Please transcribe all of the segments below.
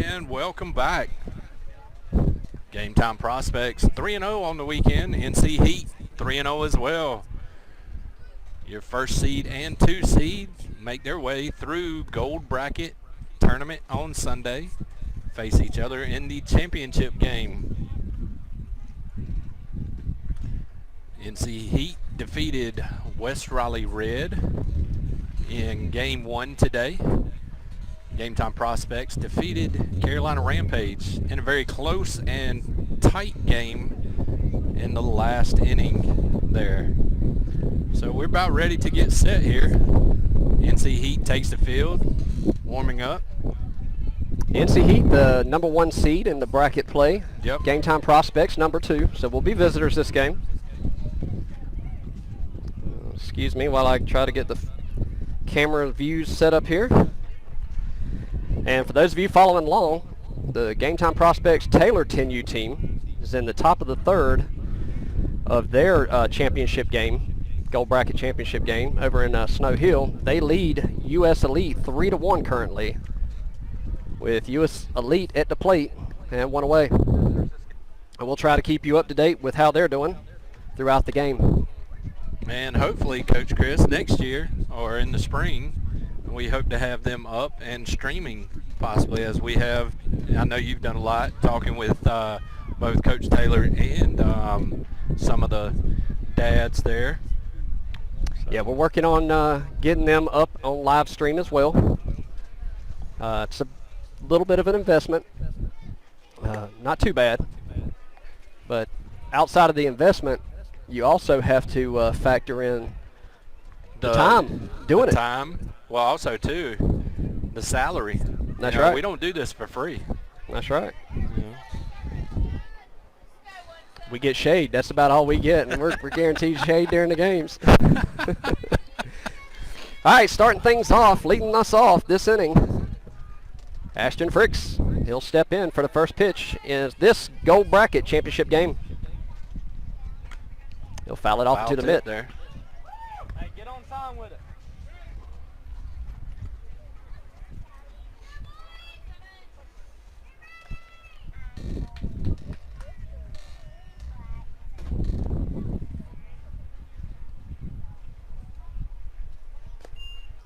And welcome back. Game Time Prospects 3-0 on the weekend. NC Heat 3-0 as well. Your first seed and 2 seeds make their way through Gold Bracket Tournament on Sunday. Face each other in the championship game. NC Heat defeated West Raleigh Red in Game 1 today. Game Time Prospects defeated Carolina Rampage in a very close and tight game in the last inning there. So we're about ready to get set here. NC Heat takes the field, warming up. NC Heat, the number 1 seed in the bracket play. Yep. Game Time Prospects, number 2. So we'll be visitors this game. Excuse me while I try to get the camera views set up here. And for those of you following along, the Game Time Prospects Taylor 10U team is in the top of the 3rd of their championship game, Gold Bracket Championship game over in Snow Hill. They lead US Elite 3-1 currently, with US Elite at the plate and 1 away. And we'll try to keep you up to date with how they're doing throughout the game. And hopefully, Coach Chris, next year or in the spring, we hope to have them up and streaming possibly, as we have. I know you've done a lot talking with both Coach Taylor and some of the dads there. So. Yeah, we're working on getting them up on live stream as well. It's a little bit of an investment. Not too bad. But outside of the investment, you also have to factor in the time doing it. Time. Well, also, too, the salary. That's right. We don't do this for free. That's right. Yeah. We get shade. That's about all we get, and we're guaranteed shade during the games. All right, starting things off, leading us off this inning, Ashton Fricks. He'll step in for the first pitch in this Gold Bracket Championship game. He'll foul it off to the mitt. There. Hey, get on time with it.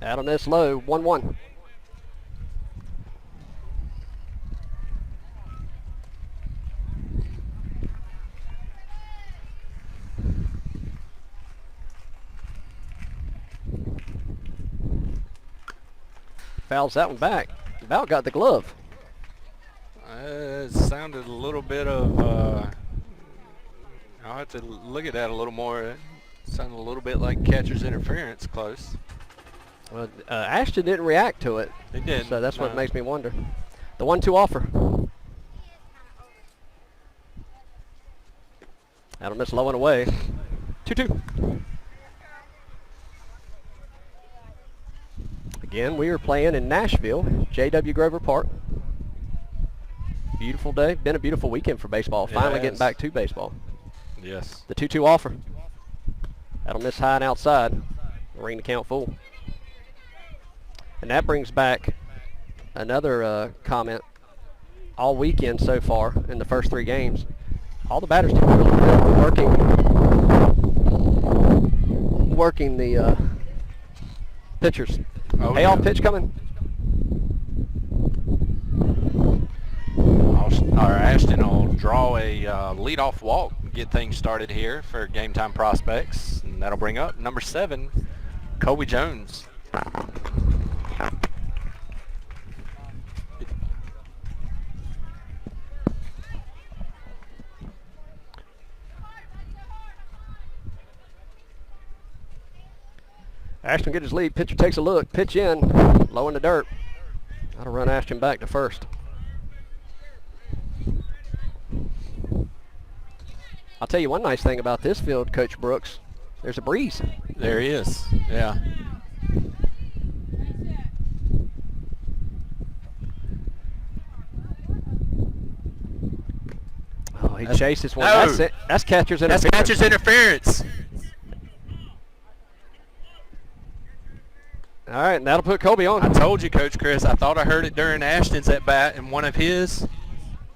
Out on this low, 1-1. Fouls that one back. About got the glove. It sounded a little bit of, I'll have to look at that a little more. It sounded a little bit like catcher's interference close. Well, Ashton didn't react to it. He did. So that's what makes me wonder. The 1-2 offer. That'll miss low and away. 2-2. Again, we are playing in Nashville, J.W. Grover Park. Beautiful day. Been a beautiful weekend for baseball. Finally getting back to baseball. Yes. The 2-2 offer. That'll miss high and outside. Ring the count full. And that brings back another comment. All weekend so far in the first 3 games, all the batters doing really good, working the pitchers. Oh, hey, yeah. all pitch coming. Ashton will draw a leadoff walk, get things started here for Game Time Prospects, and that'll bring up number 7, Colby Jones. Ashton gets his lead. Pitcher takes a look. Pitch in. Low in the dirt. That'll run Ashton back to first. I'll tell you one nice thing about this field, Coach Brooks. There's a breeze. There he is. Yeah. Oh, he chases one. No. That's it. That's catcher's interference. That's catcher's interference. All right, and that'll put Kobe on. I told you, Coach Chris, I thought I heard it during Ashton's at bat and one of his,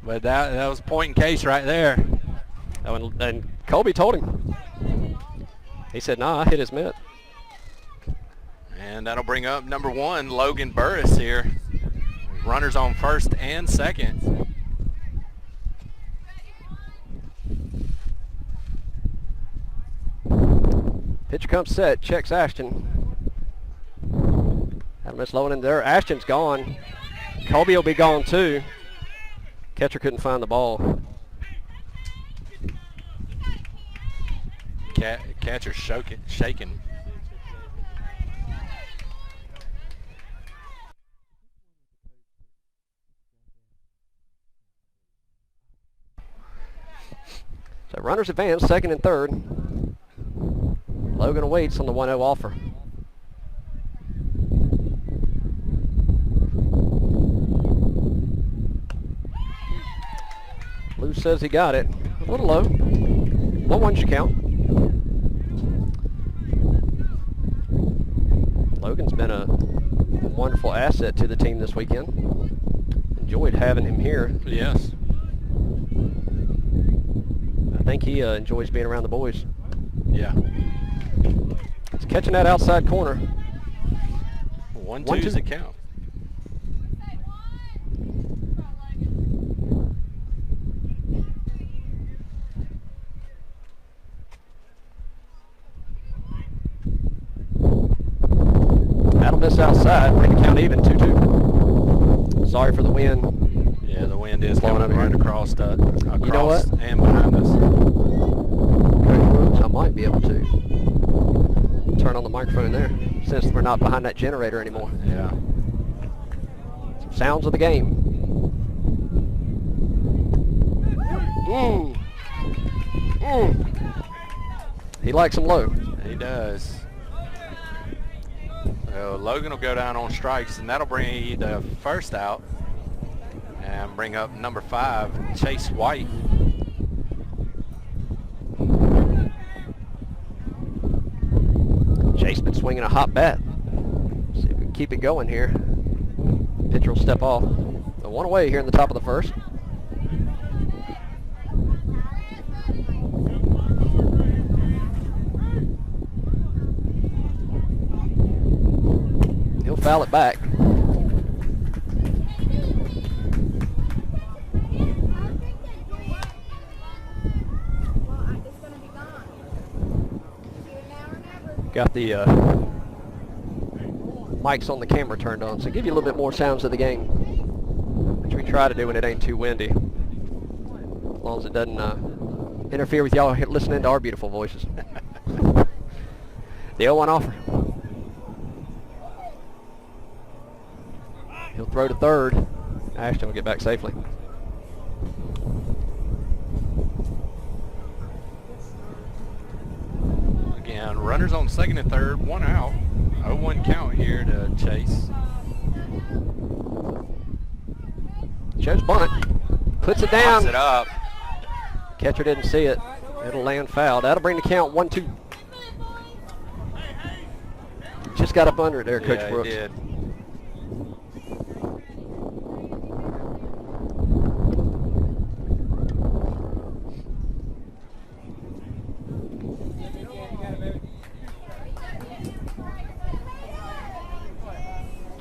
but that was point in case right there. Oh, and Kobe told him. He said, "Nah, I hit his mitt." And that'll bring up number 1, Logan Burris here. Runners on first and second. Pitcher comes set, checks Ashton. Had a miss low in there. Ashton's gone. Kobe will be gone too. Catcher couldn't find the ball. Catcher shaking. So runners advance, second and third. Logan awaits on the 1-0 offer. Lou says he got it. A little low. 1-1 should count. Logan's been a wonderful asset to the team this weekend. Enjoyed having him here. Yes. I think he enjoys being around the boys. Yeah. He's catching that outside corner. 1-2 is the count. That'll miss outside. Bring the count even, 2-2. Sorry for the wind. Yeah, the wind is Blowing coming up right here. across You know what? and behind us. Coach Brooks, I might be able to turn on the microphone there since we're not behind that generator anymore. Yeah. Some sounds of the game. He likes them low. He does. So Logan will go down on strikes, and that'll bring the first out and bring up number 5, Chase White. Chase been swinging a hot bat. See if we can keep it going here. Pitcher will step off. The 1 away here in the top of the first. He'll foul it back. Got the mics on the camera turned on, so give you a little bit more sounds of the game, which we try to do when it ain't too windy, as long as it doesn't interfere with y'all listening to our beautiful voices. The 0-1 offer. He'll throw to third. Ashton will get back safely. Again, runners on second and third, 1 out. 0-1 count here to Chase. Shows bunt. Puts it down. Pops it up. Catcher didn't see it. It'll land foul. That'll bring the count 1-2. Just got up under it there, Coach Brooks. He did.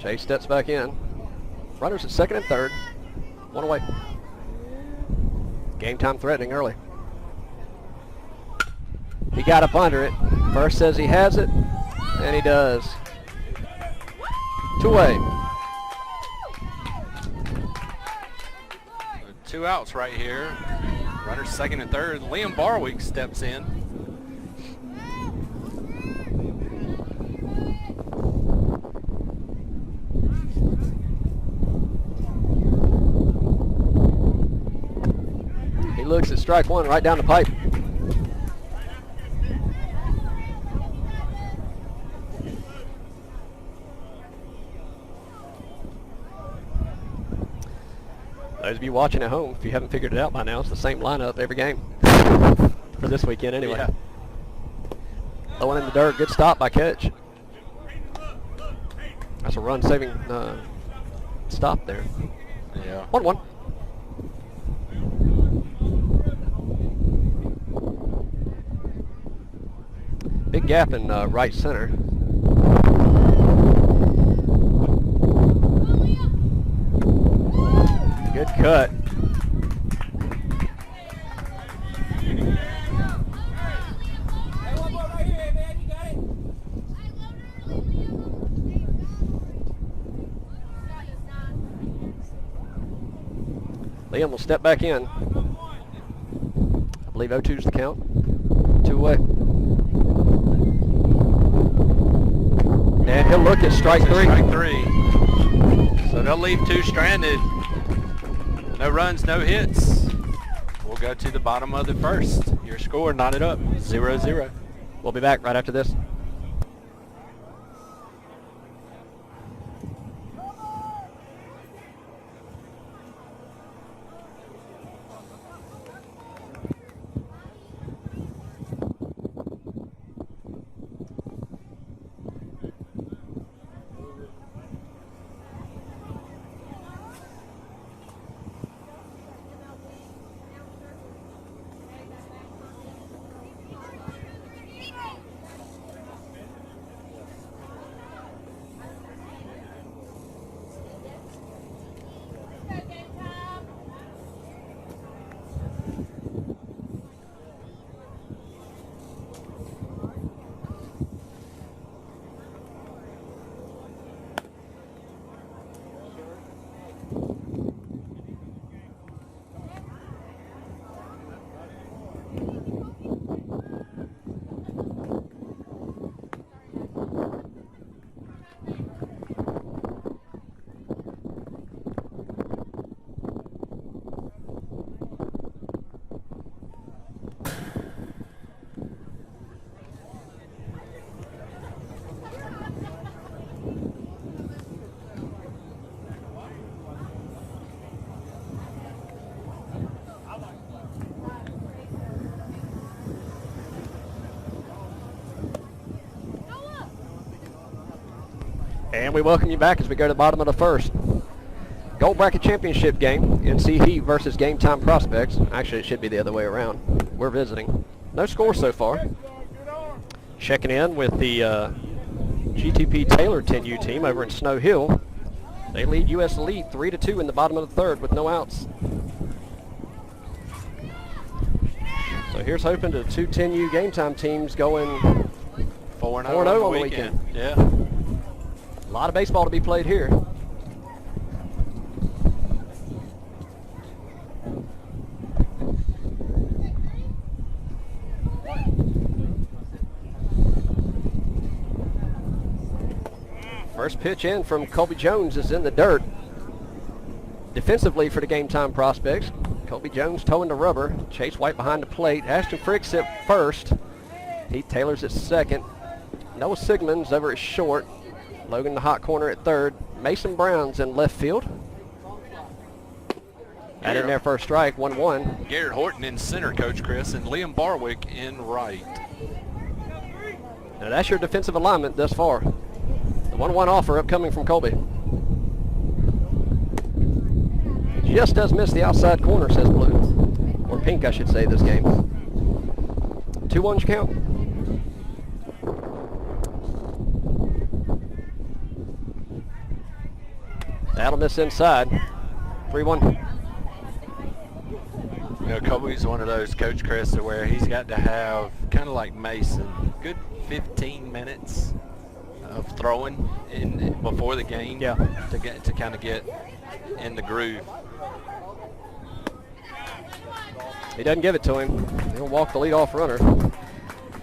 Chase steps back in. Runners at second and third. 1 away. Game time threatening early. He got up under it. First says he has it, and he does. 2 away. 2 outs right here. Runners second and third. Liam Barwick steps in. He looks at strike 1 right down the pipe. Those of you watching at home, if you haven't figured it out by now, it's the same lineup every game. For this weekend anyway. Yeah. Throwing in the dirt, good stop by Catch. That's a run-saving stop there. Yeah. 1-1. Big gap in right center. Good cut. Liam will step back in. I believe 0-2's the count. 2 away. And he'll look at strike 3. Strike 3. So they'll leave 2 stranded. No runs, no hits. We'll go to the bottom of the first. Your score knotted up, 0-0. We'll be back right after this. And we welcome you back as we go to the bottom of the first. Gold Bracket Championship game, NC Heat versus GameTime Prospects. Actually, it should be the other way around. We're visiting. No score so far. Checking in with the GTP Taylor 10U team over in Snow Hill. They lead US Elite 3-2 in the bottom of the third with no outs. So here's hoping to 2 10U GameTime teams going 4-0 on the weekend. Yeah. A lot of baseball to be played here. First pitch in from Colby Jones is in the dirt. Defensively for the GameTime Prospects, Colby Jones towing the rubber. Chase White behind the plate. Ashton Fricks at first. Heath Taylor's at second. Noah Sigmund's over at short. Logan the hot corner at third. Mason Brown's in left field. And in there for a strike, 1-1. Garrett Horton in center, Coach Chris, and Liam Barwick in right. Now that's your defensive alignment thus far. The 1-1 offer upcoming from Colby. Just does miss the outside corner, says blue. Or pink, I should say, this game. 2-1's count. That'll miss inside. 3-1. You know, Colby's one of those, Coach Chris, where he's got to have, kind of like Mason, good 15 minutes of throwing in before the game to kind of get in the groove. He doesn't give it to him. He'll walk the leadoff runner.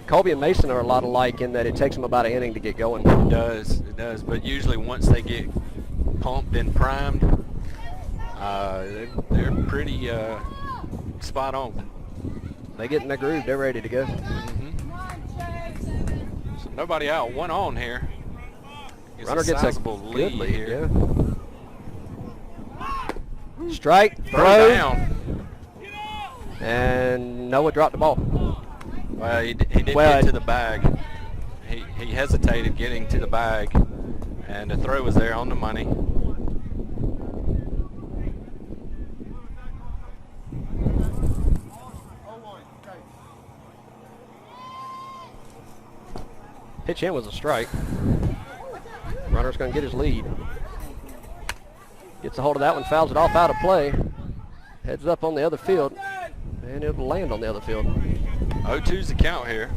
Colby and Mason are a lot alike in that it takes them about an inning to get going. It does. But usually once they get pumped and primed, they're pretty spot on. They get in their groove, they're ready to go. So nobody out, 1 on here. Runner gets a lead here. Yeah. Strike, throw down. And Noah dropped the ball. Well, he did get to the bag. He hesitated getting to the bag, And the throw was there on the money. Pitch in was a strike. Runner's going to get his lead. Gets a hold of that one, fouls it off out of play. Heads up on the other field, and it'll land on the other field. 0-2's the count here.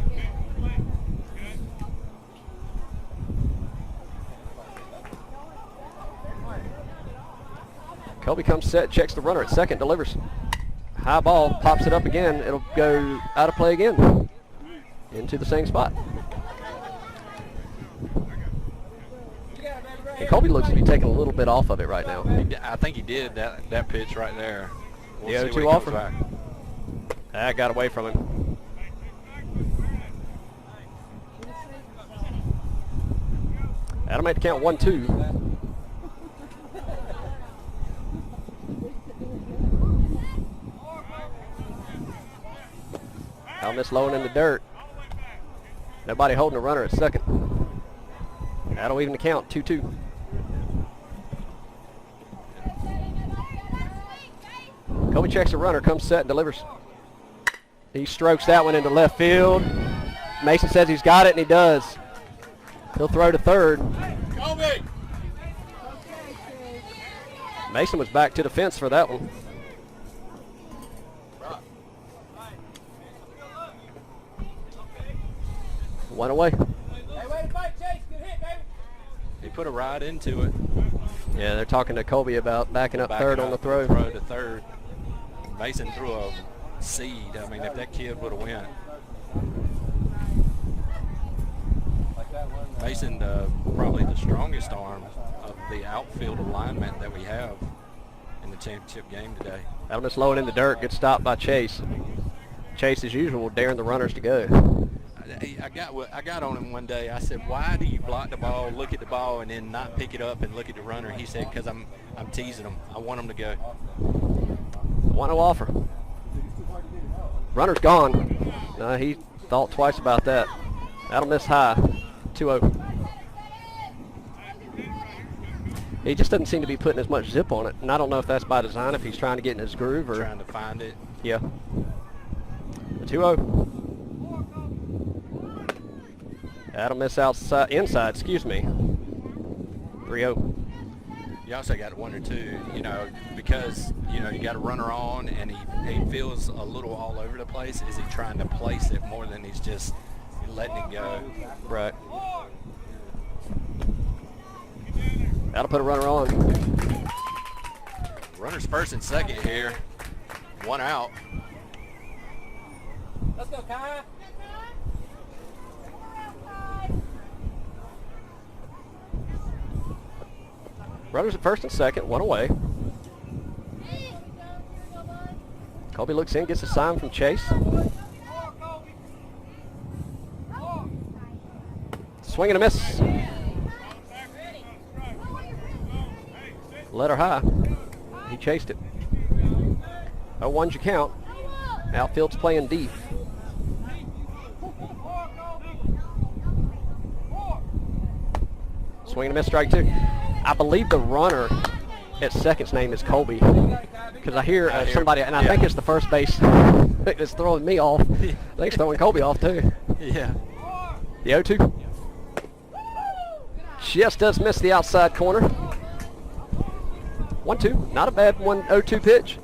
Kobe comes set, checks the runner at second, delivers. High ball, pops it up again. It'll go out of play again. Into the same spot. And Kobe looks to be taking a little bit off of it right now. I think he did that pitch right there. The 0-2 offer. That got away from him. That'll make the count 1-2. I'll miss low and in the dirt. Nobody holding a runner at second. That'll even the count, 2-2. Kobe checks the runner, comes set and delivers. He strokes that one into left field. Mason says he's got it, and he does. He'll throw to third. Kobe! Mason was back to the fence for that one. One away. Hey, way to fight, Chase. Good hit, baby. He put a ride into it. Yeah, they're talking to Kobe about backing up third on the throw. Throw to third. Mason threw a seed. I mean, if that kid would have went. Mason, probably the strongest arm of the outfield alignment that we have in the championship game today. That'll miss low and in the dirt. Good stop by Chase. Chase, as usual, daring the runners to go. I got on him one day. I said, "Why do you block the ball, look at the ball, and then not pick it up and look at the runner?" He said, "Because I'm teasing him. I want him to go." 1-0 offer. Runner's gone. He thought twice about that. That'll miss high. 2-0. He just doesn't seem to be putting as much zip on it, and I don't know if that's by design, if he's trying to get in his groove or trying to find it. Yeah. 2-0. That'll miss outside, inside, excuse me. 3-0. You also got to wonder too, because you got a runner on and he feels a little all over the place. Is he trying to place it more than he's just letting it go? Right. That'll put a runner on. Runner's first and second here. 1 out. Let's go, Kai. Runners at first and second, 1 away. Kobe looks in, gets a sign from Chase. Swing and a miss. Let her high. He chased it. 0-1's your count. Outfield's playing deep. Swing and a miss, strike 2. I believe the runner at second's name is Kobe, because I hear somebody, and I think it's the first base that's throwing me off. I think it's throwing Kobe off too. Yeah. The 0-2. Just does miss the outside corner. 1-2. Not a bad 1-0-2 pitch.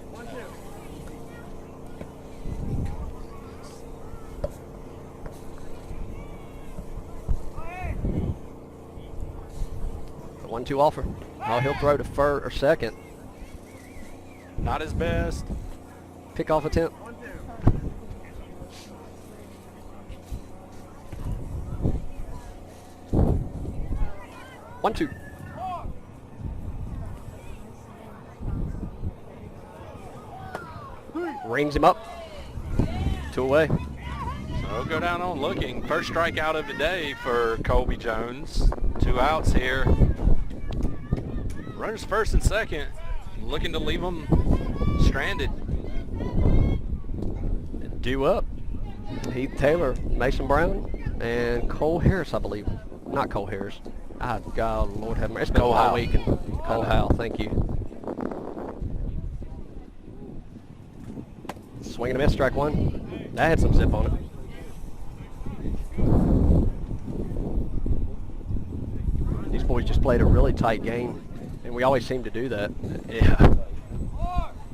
The 1-2 offer. Oh, he'll throw to first or second. Not his best. Pickoff attempt. One, two. Rings him up. 2 away. So we'll go down on looking. First strikeout of the day for Colby Jones. 2 outs here. Runners first and second. Looking to leave them stranded. Due up. Heath Taylor, Mason Brown, and Cole Harris, I believe. Not Cole Harris. Ah, God, Lord have mercy. It's been a Cole long Howell. week. And Cole Howell, thank you. Swing and a miss, strike one. That had some zip on it. These boys just played a really tight game, and we always seem to do that. Yeah.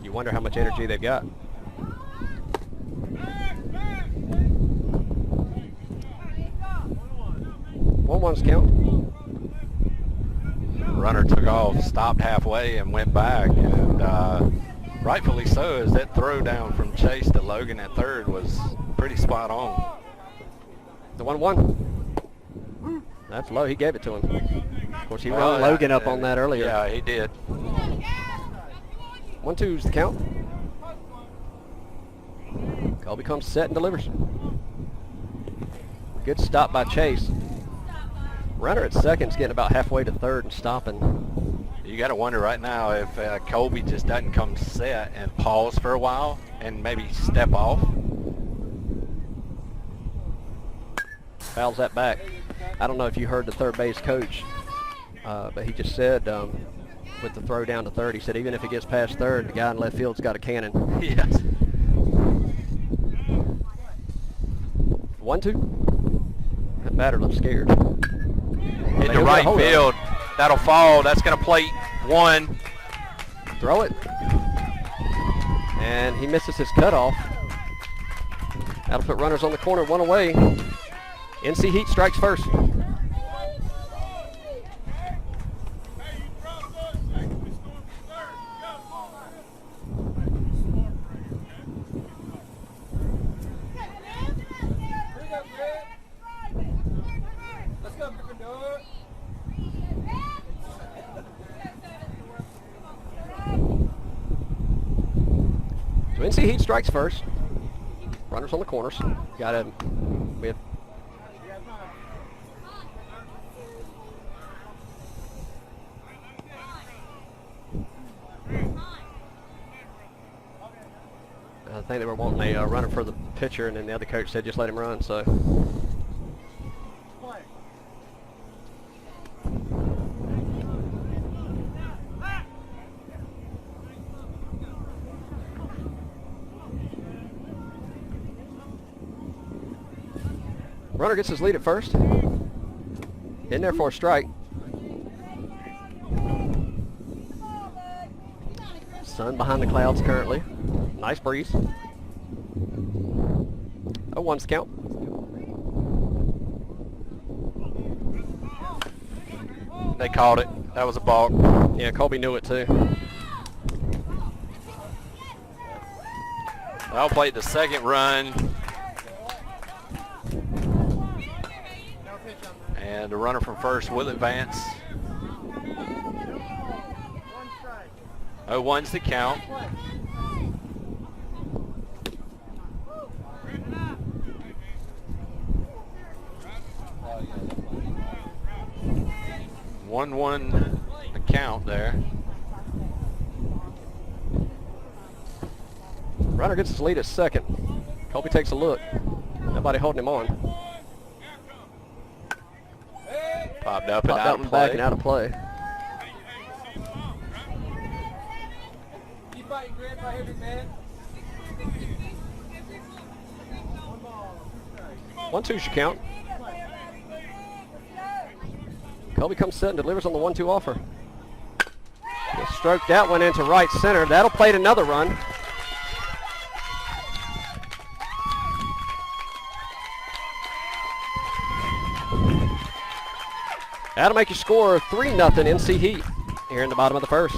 You wonder how much energy they've got. One's count. Runner took off, stopped halfway, and went back. And rightfully so, as that throw down from Chase to Logan at third was pretty spot on. The 1-1. That's low. He gave it to him. Of course, he run Logan up on that earlier. Yeah, he did. 1-2's the count. Colby comes set and delivers. Good stop by Chase. Runner at second's getting about halfway to third and stopping. You got to wonder right now if Colby just doesn't come set and pause for a while and maybe step off. Fouls that back. I don't know if you heard the third base coach, but he just said with the throw down to third, he said even if it gets past third, the guy in left field's got a cannon. Yes. 1-2. That batter looks scared. Hit the right field. That'll fall. That's going to plate one. Throw it. And he misses his cutoff. That'll put runners on the corner, one away. NC Heat strikes first. So NC Heat strikes first. Runners on the corners. Got a I think they were wanting a runner for the pitcher, and then the other coach said just let him run. So. Runner gets his lead at first. In there for a strike. Sun behind the clouds currently. Nice breeze. 0-1's the count. They called it. That was a balk. Yeah, Colby knew it too. I'll play the second run. And the runner from first will advance. 0-1's the count. One the count there. Runner gets his lead at second. Colby takes a look. Nobody holding him on. Popped up and Popped out out of and play. back and out of play. Keep fighting, Grant, by every man. 1-2's your count. Colby comes set and delivers on the 1-2 offer. Just stroked that one into right center. That'll plate another run. That'll make your score 3-0 NC Heat here in the bottom of the first.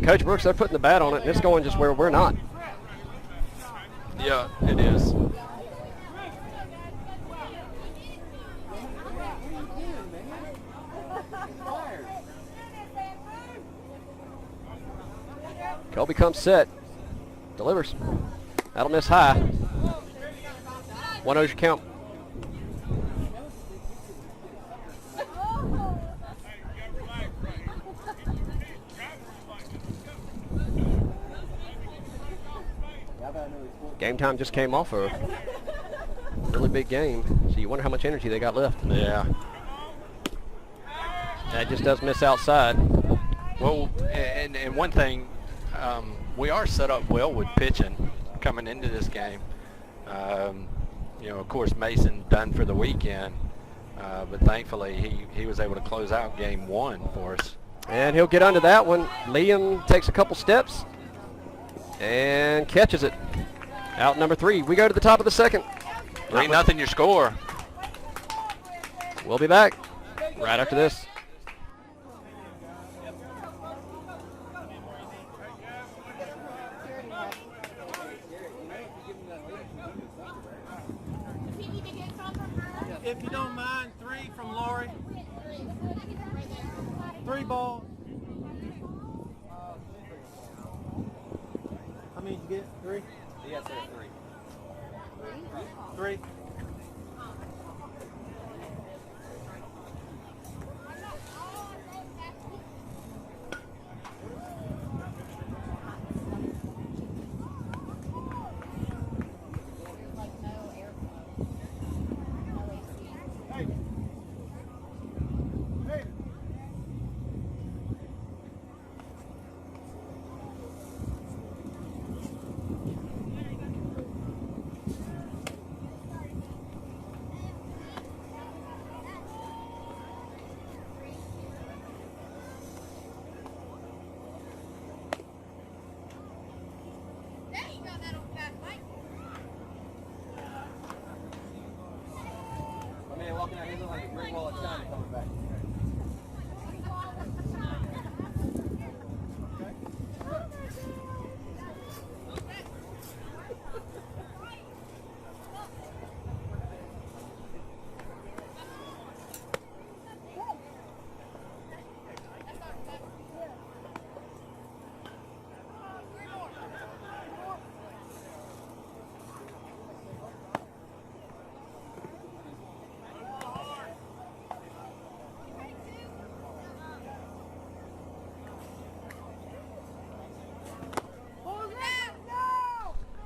Coach Brooks, they're putting the bat on it, and it's going just where we're not. Yeah, it is. Colby comes set. Delivers. That'll miss high. 1-0's your count. Game Time just came off a really big game, so you wonder how much energy they got left. Yeah. That just does miss outside. Well, and one thing, we are set up well with pitching coming into this game. You know, of course, Mason done for the weekend, but thankfully he was able to close out game 1 for us. And he'll get under that one. Liam takes a couple steps and catches it. Out number 3. We go to the top of the second. 3-0 your score. We'll be back right after this. If you don't mind, 3 from Lori. 3 balls. How many did you get? 3? Yes, sir, 3. 3.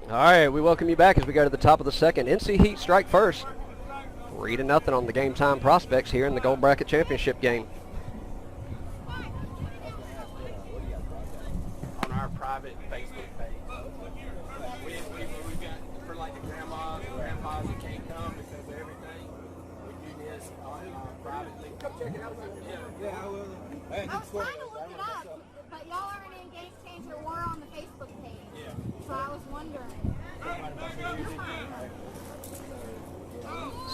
All right, we welcome you back as we go to the top of the second. NC Heat strike first. 3-0 on the Game Time Prospects here in the Gold Bracket Championship game. On our private Facebook page. We've got, for like the grandmas that can't come because of everything, we do this privately. Come check it out. Yeah, I will. I was trying to look it up, but y'all aren't in Game Changer or on the Facebook page. Yeah. So I was wondering.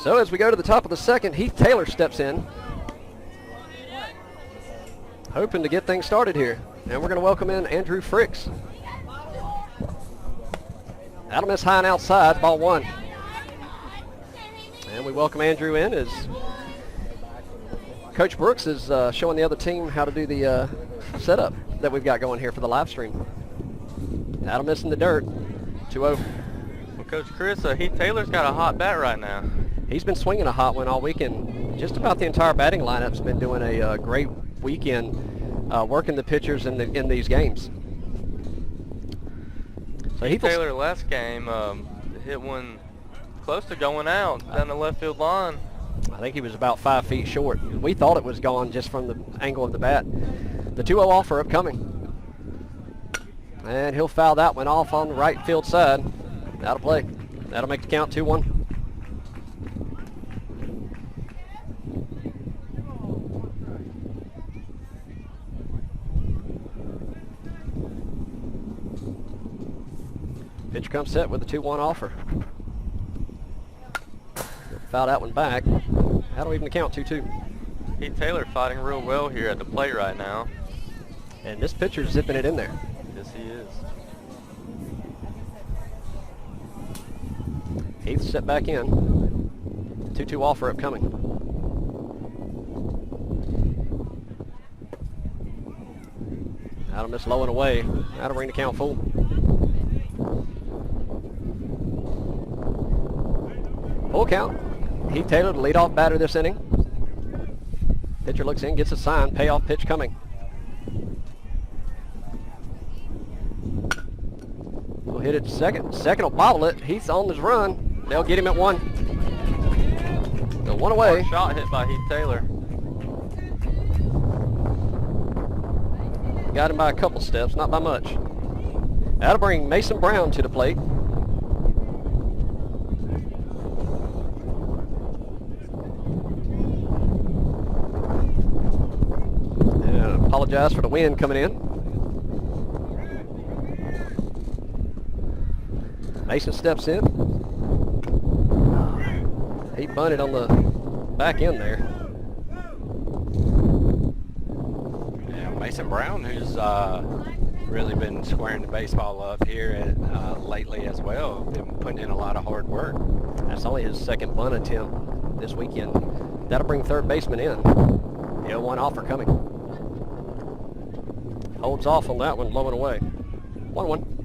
So as we go to the top of the second, Heath Taylor steps in, hoping to get things started here. And we're going to welcome in Andrew Fricks. That'll miss high and outside, ball 1. And we welcome Andrew in as Coach Brooks is showing the other team how to do the setup that we've got going here for the live stream. That'll miss in the dirt, 2-0. Well, Coach Chris, Heath Taylor's got a hot bat right now. He's been swinging a hot one all weekend. Just about the entire batting lineup's been doing a great weekend working the pitchers in these games. So Heath Taylor last game hit one close to going out down the left field line. I think he was about 5 feet short. We thought it was gone just from the angle of the bat. The 2-0 offer upcoming. And he'll foul that one off on the right field side. That'll play. That'll make the count 2-1. Pitcher comes set with a 2-1 offer. Foul that one back. That'll even count 2-2. Heath Taylor fighting real well here at the plate right now. And this pitcher's zipping it in there. Yes, he is. Heath set back in. 2-2 offer upcoming. That'll miss low and away. That'll bring the count full. Full count. Heath Taylor, the leadoff batter this inning. Pitcher looks in, gets a sign. Payoff pitch coming. He'll hit it to second. Second will bobble it. He's on his run. They'll get him at one. So one away. Shot hit by Heath Taylor. Got him by a couple steps, not by much. That'll bring Mason Brown to the plate. And apologize for the wind coming in. Mason steps in. He bunted on the back end there. Yeah, Mason Brown, who's really been squaring the baseball up here lately as well, been putting in a lot of hard work. That's only his second bunt attempt this weekend. That'll bring third baseman in. The 0-1 offer coming. Holds off on that one, blowing away. 1-1.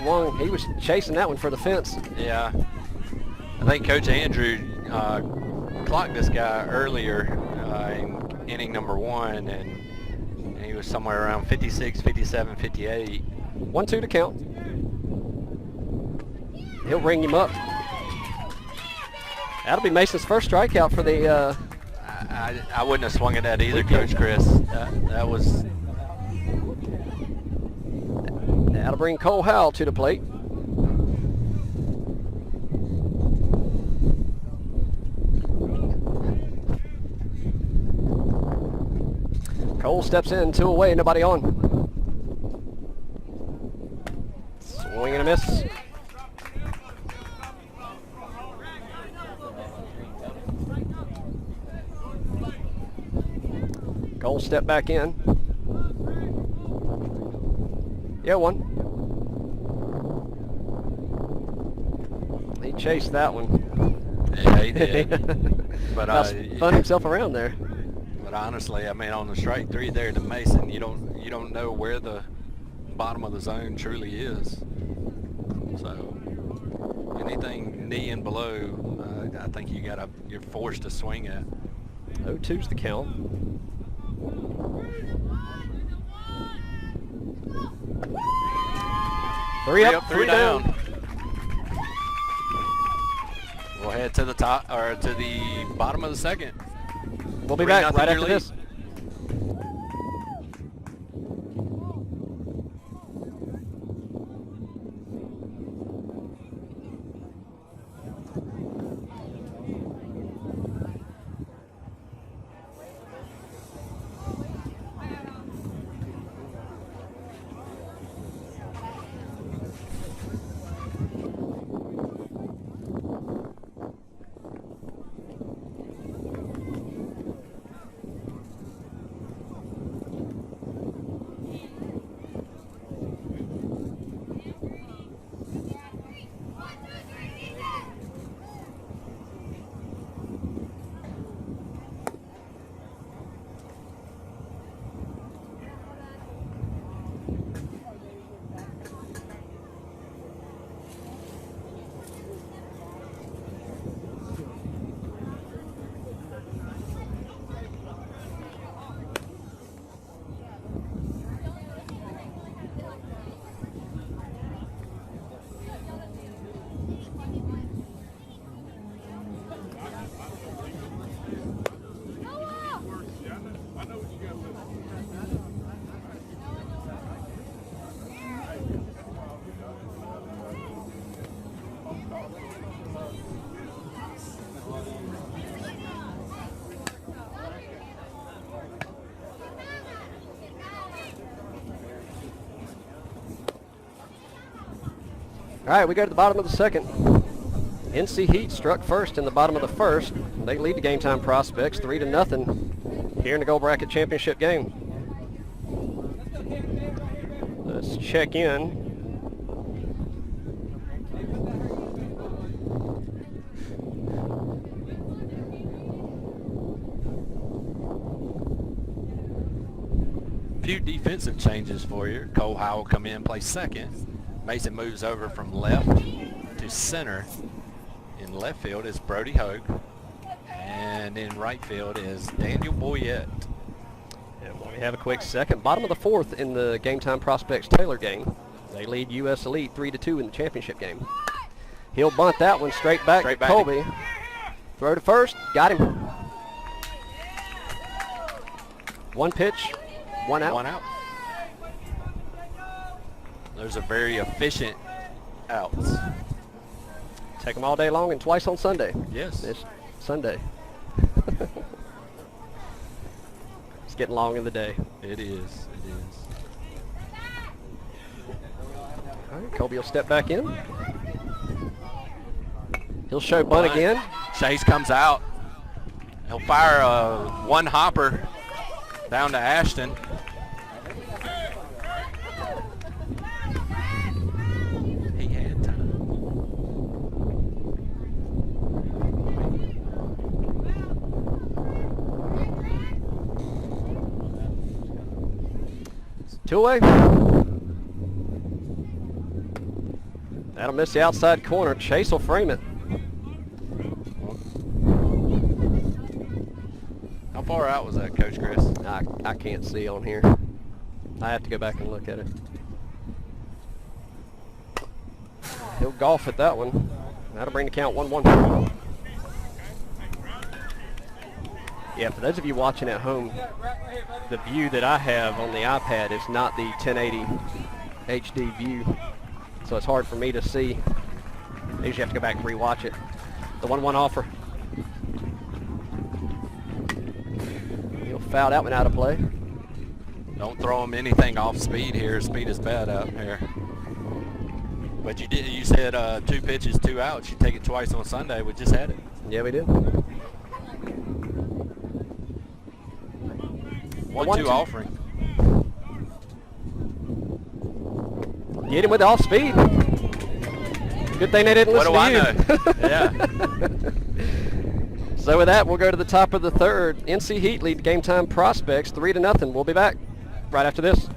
Swung. He was chasing that one for the fence. Yeah. I think Coach Andrew clocked this guy earlier in inning number 1, and he was somewhere around 56, 57, 58. 1-2 to count. He'll ring him up. That'll be Mason's first strikeout for the I wouldn't have swung at that either, weekend. Coach Chris. That was... That'll bring Cole Howell to the plate. Cole steps in, 2 away, nobody on. Swing and a miss. Cole step back in. Yeah, 1. He chased that one. Yeah, he did. But spun himself around there. But honestly, I mean, on the strike 3 there to Mason, you don't know where the bottom of the zone truly is. So anything knee and below, I think you're forced to swing at. 0-2's the count. Three up, 3 down. We'll head to the top, or to the bottom of the second. We'll be 3-0 back right your after lead. this. All right, we go to the bottom of the second. NC Heat struck first in the bottom of the first. They lead the Game Time Prospects 3-0 here in the Gold Bracket Championship game. Let's check in. Few defensive changes for you. Cole Howell come in, play second. Mason moves over from left to center. In left field is Brody Hogue. And in right field is Daniel Boyette. And we have a quick second. Bottom of the fourth in the Game Time Prospects Taylor game. They lead US Elite 3-2 in the championship game. He'll bunt that one straight back to Colby. Throw to first. Got him. One pitch. One out. One out. Those are very efficient outs. Take them all day long and twice on Sunday. Yes. It's Sunday. It's getting long in the day. It is. It is. All right, Colby will step back in. He'll show bunt again. Chase comes out. He'll fire a one hopper down to Ashton. He had time. Two away. That'll miss the outside corner. Chase will frame it. How far out was that, Coach Chris? I can't see on here. I have to go back and look at it. He'll golf at that one. That'll bring the count 1-1. Yeah, for those of you watching at home, the view that I have on the iPad is not the 1080 HD view, so it's hard for me to see. I usually have to go back and rewatch it. The 1-1 offer. He'll foul that one out of play. Don't throw him anything off speed here. Speed is bad out here. But you said 2 pitches, 2 outs. You take it twice on Sunday. We just had it. Yeah, we did. 1-2 offering. Get him with the off speed. Good thing they didn't listen to you. What do I know? Yeah. So with that, we'll go to the top of the third. NC Heat lead Game Time Prospects 3-0. We'll be back right after this.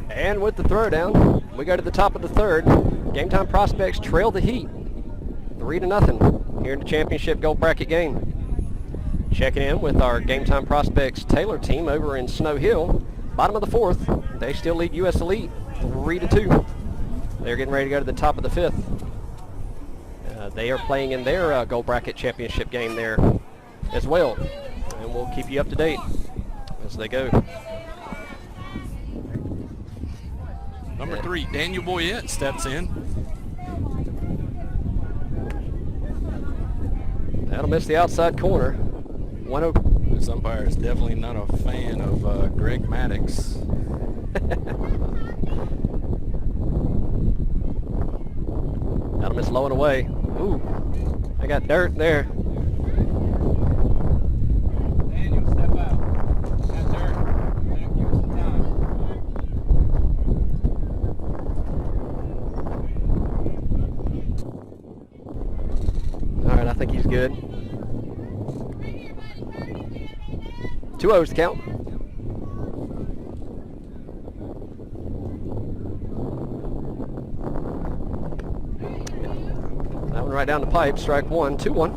And with the throwdown, we go to the top of the third. Game Time Prospects trail the Heat 3-0 here in the championship gold bracket game. Checking in with our Game Time Prospects Taylor team over in Snow Hill. Bottom of the fourth, they still lead US Elite 3-2. They're getting ready to go to the top of the fifth. They are playing in their gold bracket championship game there as well. And we'll keep you up to date as they go. Number 3, Daniel Boyette steps in. That'll miss the outside corner. 1-0. This umpire is definitely not a fan of Greg Maddox. That'll miss low and away. Ooh, I got dirt there. Daniel, step out. Got dirt. Give us some time. All right, I think he's good. 2-0's the count. That one right down the pipe, strike one, 2-1.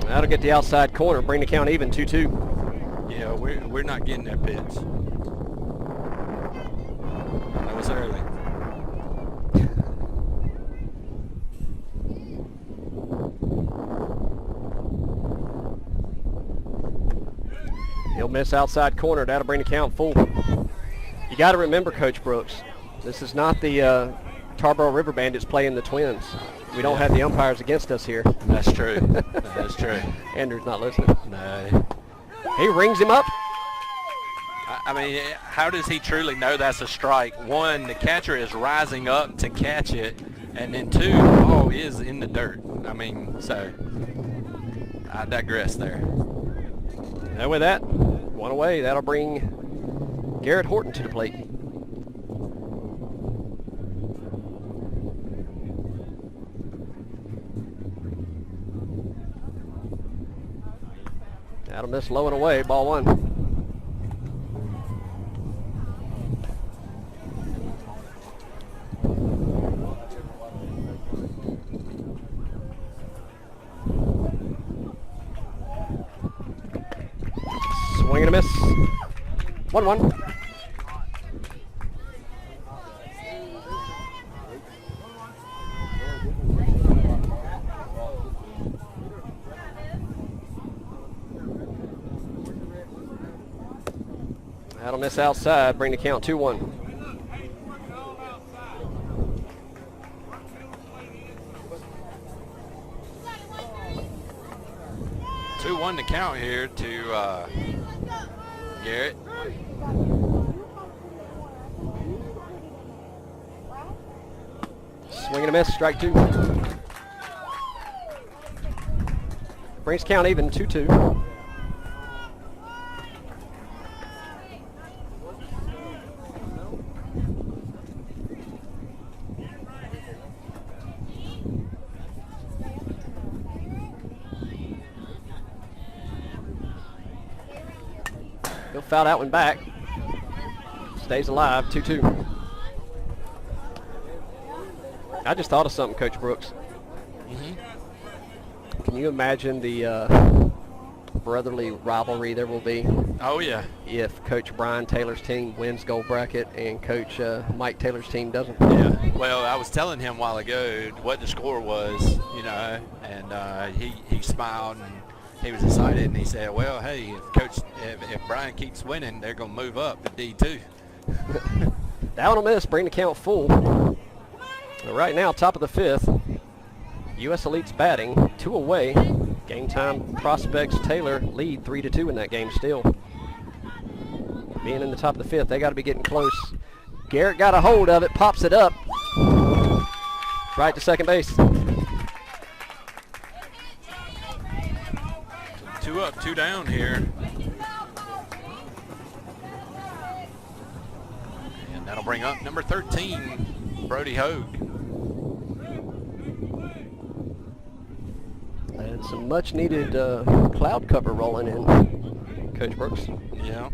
That'll get the outside corner, bring the count even, 2-2. Yeah, we're not getting that pitch. That was early. He'll miss outside corner. That'll bring the count full. You got to remember, Coach Brooks, this is not the Tarboro River Bandits playing the Twins. We don't have the umpires against us here. That's true. That's true. Andrew's not listening. No. He rings him up. I mean, how does he truly know that's a strike? One, the catcher is rising up to catch it, and then two, the ball is in the dirt. I mean, so I digress there. And with that, one away. That'll bring Garrett Horton to the plate. That'll miss low and away. Ball one. Swing and a miss. 1-1. That'll miss outside, bring the count 2-1. The count here to Garrett. Swing and a miss, strike two. Brings count even, 2-2. He'll foul that one back. Stays alive, 2-2. I just thought of something, Coach Brooks. Can you imagine the brotherly rivalry there will be? Oh, yeah. If Coach Brian Taylor's team wins gold bracket and Coach Mike Taylor's team doesn't. Yeah. Well, I was telling him a while ago what the score was, you know, and he smiled and he was excited, and he said, well, hey, if Brian keeps winning, they're going to move up to D2. That one will miss, bring the count full. But right now, top of the fifth, U.S. Elite's batting, 2 away. Game Time Prospects Taylor lead 3-2 in that game still. Being in the top of the fifth, they got to be getting close. Garrett got a hold of it, pops it up. Right to second base. 2 up, 2 down here. And that'll bring up number 13, Brody Hogue. And some much needed cloud cover rolling in, Coach Brooks. Yeah.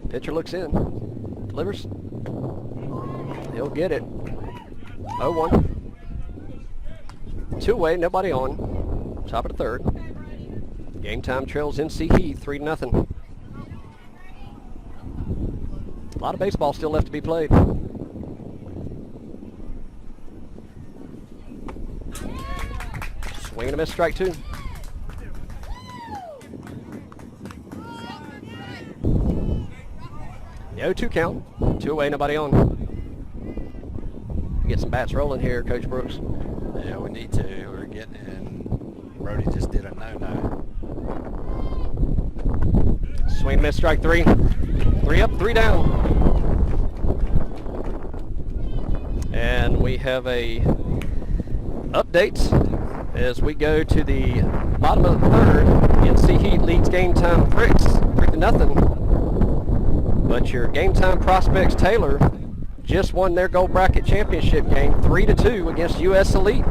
Pitcher looks in, delivers. He'll get it. 0-1. 2 away, nobody on. Top of the third. Game Time trails NC Heat 3-0. A lot of baseball still left to be played. Swing and a miss, strike two. The 0-2 count. 2 away, nobody on. get some bats rolling here, Coach Brooks. Yeah, we need to. We're getting, and Brody just did a no-no. Swing and miss, strike 3. 3 up, 3 down. And we have a update as we go to the bottom of the 3rd. NC Heat leads Game Time Pricks 3-0. But your Game Time Prospects Taylor just won their gold bracket championship game 3-2 against US Elite.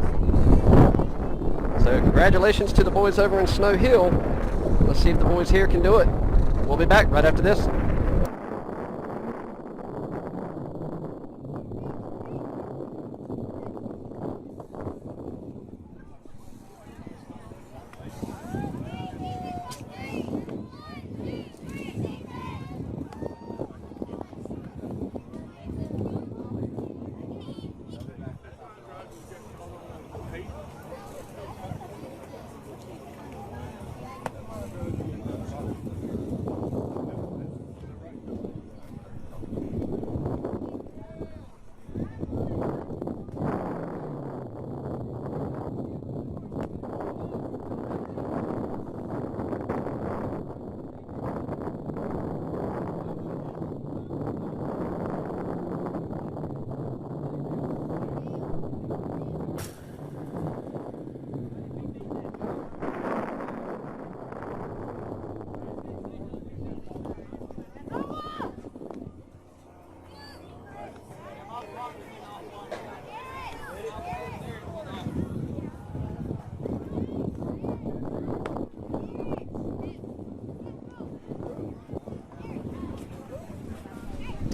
So congratulations to the boys over in Snow Hill. Let's see if the boys here can do it. We'll be back right after this.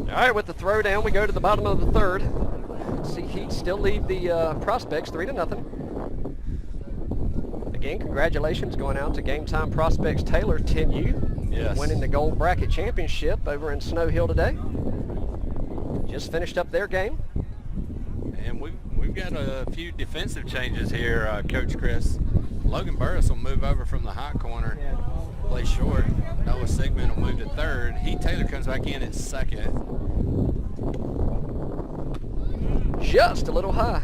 All right, with the throwdown, we go to the bottom of the 3rd. See Heat still lead the Prospects 3-0. Again, congratulations going out to Game Time Prospects Taylor 10U. Yes. Winning the gold bracket championship over in Snow Hill today. Just finished up their game. And we've got a few defensive changes here, Coach Chris. Logan Burris will move over from the hot corner, play short. Noah Sigmund will move to 3rd. Heat Taylor comes back in at 2nd. Just a little high.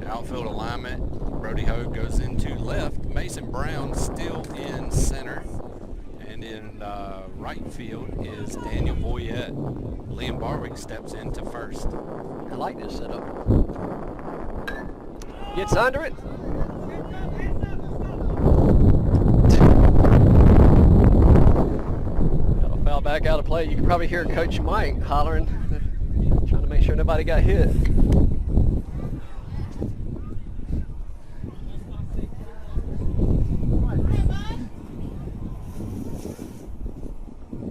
Outfield alignment, Brody Hogue goes into left. Mason Brown still in center. And in right field is Daniel Boyette. Liam Barwick steps into 1st. I like this setup. Gets under it. Got a foul back out of play. You can probably hear Coach Mike hollering, trying to make sure nobody got hit.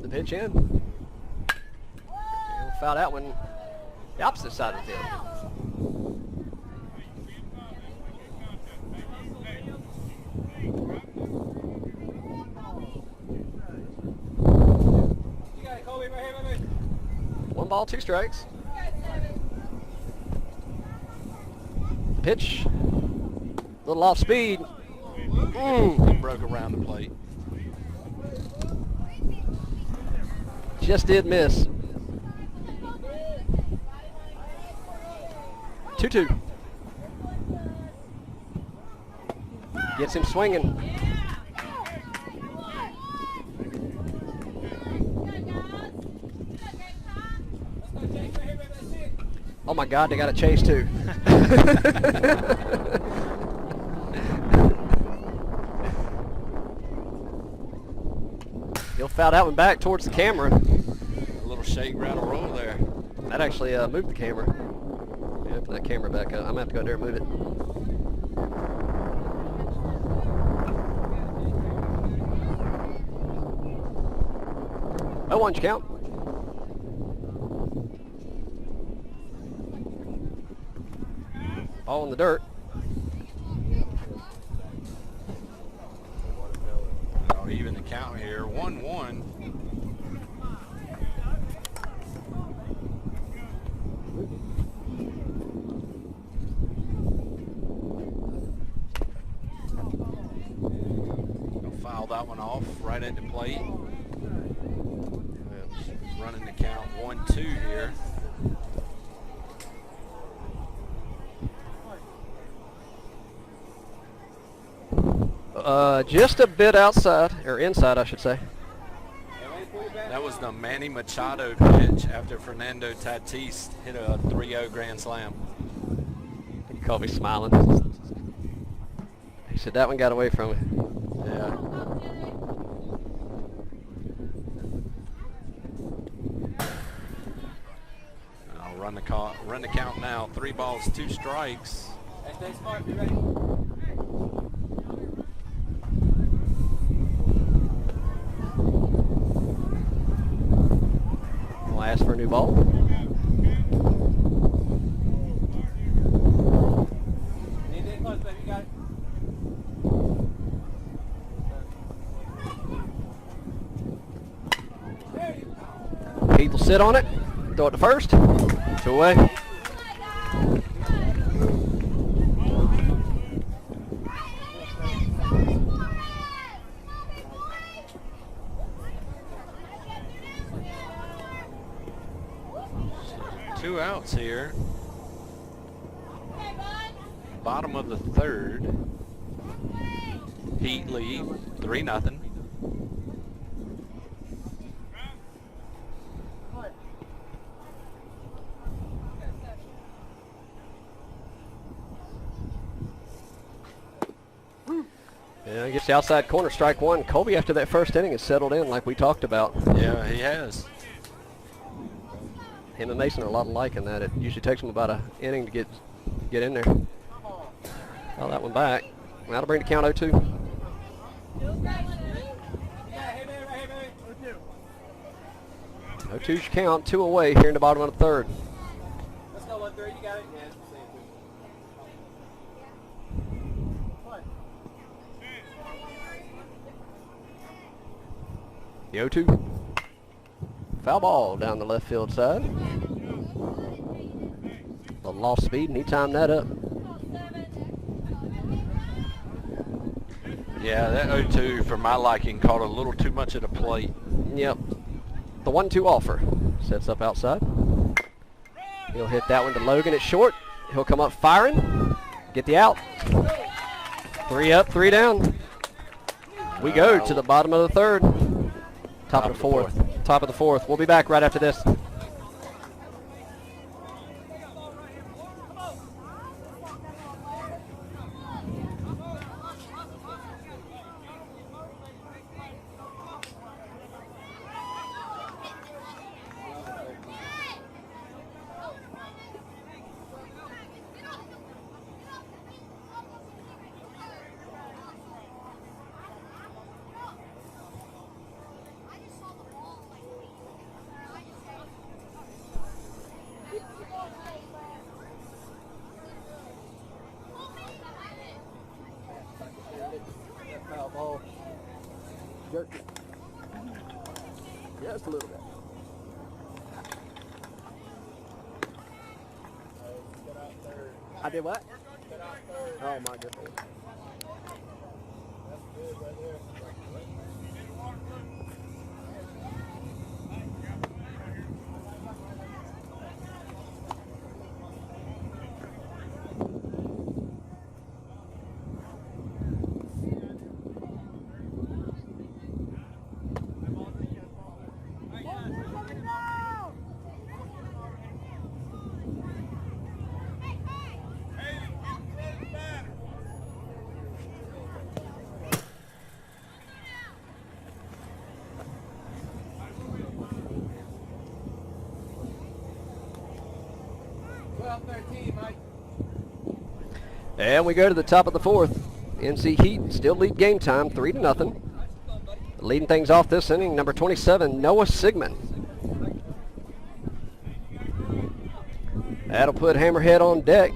The pitch in. He'll foul that one the opposite side of the field. One ball, 2 strikes. Pitch. A little off speed. It broke around the plate. Just did miss. 2-2. Gets him swinging. Oh my God, they got a chase too. He'll foul that one back towards the camera. A little shake, rattle, roll there. That actually moved the camera. Yeah, put that camera back up. I'm going to have to go there and move it. Oh, 1 count. Ball in the dirt. Oh, even the count here, 1-1. Foul that one off right at the plate. Running the count 1-2 here. Just a bit outside, or inside, I should say. That was the Manny Machado pitch after Fernando Tatis hit a 3-0 grand slam. He caught me smiling. He said that one got away from me. Yeah. I'll run the count now. 3 balls, 2 strikes. Hey, stay smart. Be ready. We'll ask for a new ball. Lean in close, baby. You got it. Heath will sit on it. Throw it to first. 2 away. Two outs here. Bottom of the 3rd. Heat lead 3-0. Yeah, gets the outside corner, strike 1. Colby, after that first inning, has settled in like we talked about. Yeah, he has. Him and Mason are a lot alike in that. It usually takes them about an inning to get in there. Oh, that one back. That'll bring the count 0-2. 0-2's your count. 2 away here in the bottom of the 3rd. Let's go 1-3. You got it. Yeah, it's the same. The 0-2. Foul ball down the left field side. A lost speed, and he timed that up. Yeah, that 0-2 for my liking caught a little too much at the plate. Yep. The 1-2 offer. Sets up outside. He'll hit that one to Logan at short. He'll come up firing. Get the out. 3 up, 3 down. We go to the bottom of the 3rd. Top of the 4th. Top of the 4th. We'll be back right after this. Just a little bit. I did what? Oh my goodness. And we go to the top of the 4th. NC Heat still lead game time, 3-0. Leading things off this inning, number 27, Noah Sigmund. That'll put Hammerhead on deck.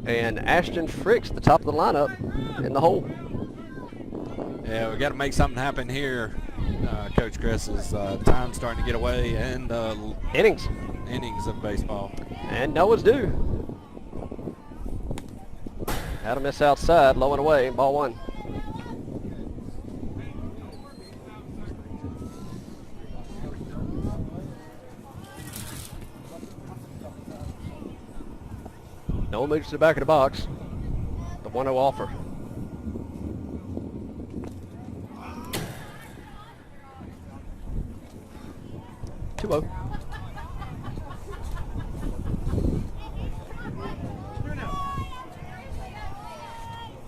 And Ashton Fricks, the top of the lineup, in the hole. Yeah, we got to make something happen here, Coach Chris. Is time starting to get away, and innings of baseball. And Noah's due. Had a miss outside, low and away, ball 1. Noah moves to the back of the box. The 1-0 offer. 2-0.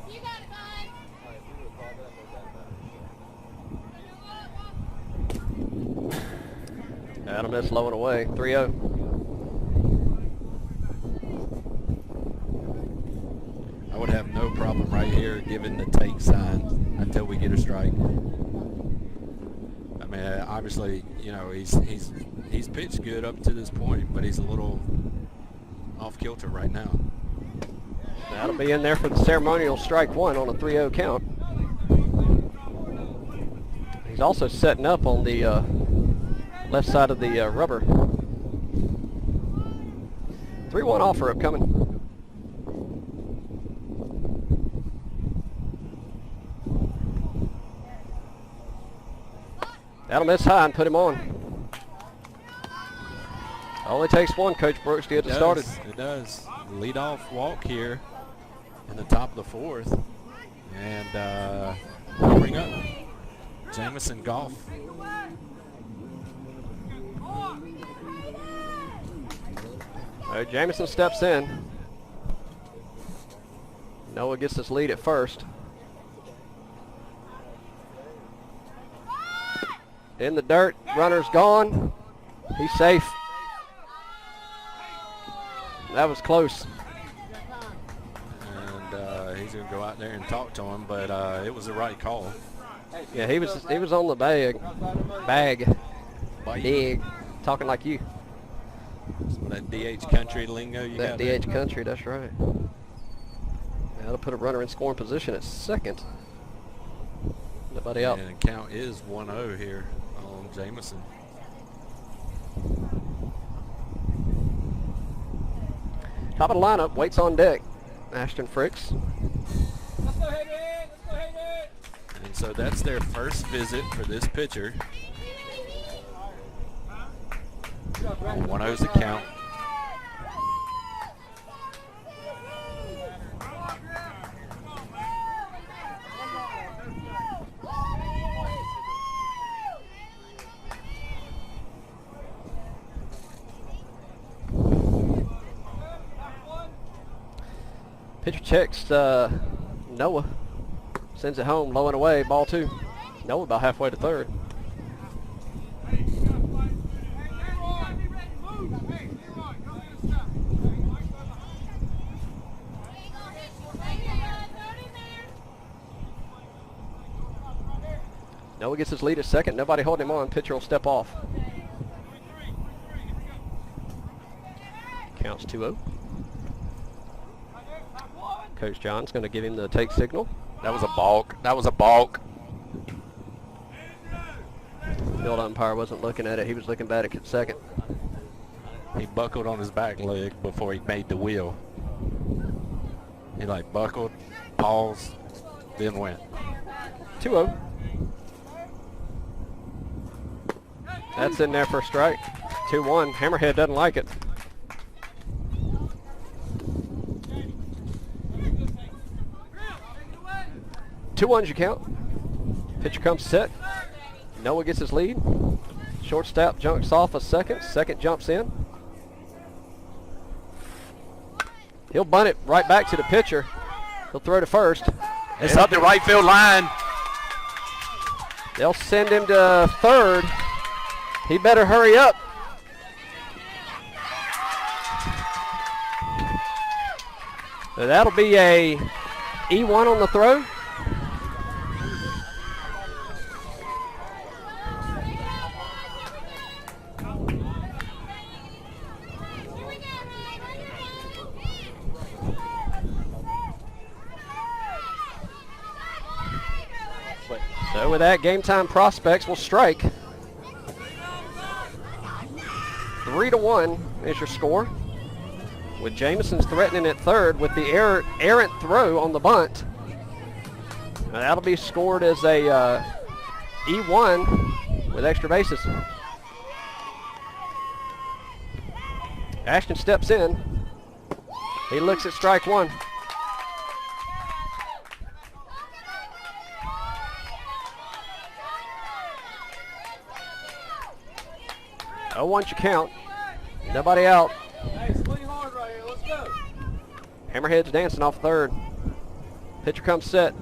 You got it, bud. That'll miss low and away. 3-0. I would have no problem right here giving the take sign until we get a strike. I mean, obviously, you know, he's pitched good up to this point, but he's a little off kilter right now. That'll be in there for the ceremonial strike one on a 3-0 count. He's also setting up on the left side of the rubber. 3-1 offer upcoming. That'll miss high and put him on. Only takes one, Coach Brooks, to get it started. It does. Lead off walk here in the top of the fourth. And we'll bring up Jamison Goff. Jamison steps in. Noah gets his lead at first. In the dirt, runner's gone. He's safe. That was close. And he's going to go out there and talk to him, but it was the right call. Yeah, he was on the bag, talking like you. Some of that DH country lingo you That got there. DH country, that's right. That'll put a runner in scoring position at second. Nobody out. And the count is 1-0 here on Jamison. Top of the lineup, waits on deck. Ashton Fricks. Let's go, Hayden. Let's go, Hayden. And so that's their first visit for this pitcher. 1-0's the count. Pitcher checks Noah. Sends it home, low and away, ball two. Noah about halfway to third. Noah gets his lead at second. Nobody holding him on. Pitcher will step off. Counts 2-0. Coach John's going to give him the take signal. That was a balk. That was a balk. Field umpire wasn't looking at it. He was looking back at second. He buckled on his back leg before he made the wheel. He like buckled, paused, then went. 2-0. That's in there for a strike. 2-1. Hammerhead doesn't like it. 2-1's your count. Pitcher comes set. Noah gets his lead. Shortstop jumps off a second. Second jumps in. He'll bunt it right back to the pitcher. He'll throw to first. It's up the right field line. They'll send him to third. He better hurry up. So that'll be a E1 on the throw. So with that, Game Time Prospects will strike. 3-1 is your score. With Jamison's threatening at third with the errant throw on the bunt. Now that'll be scored as a E1 with extra bases. Ashton steps in. He looks at strike one. 0-1 your count. Nobody out. Hey, swing hard right here. Let's go. Hammerhead's dancing off third. Pitcher comes set.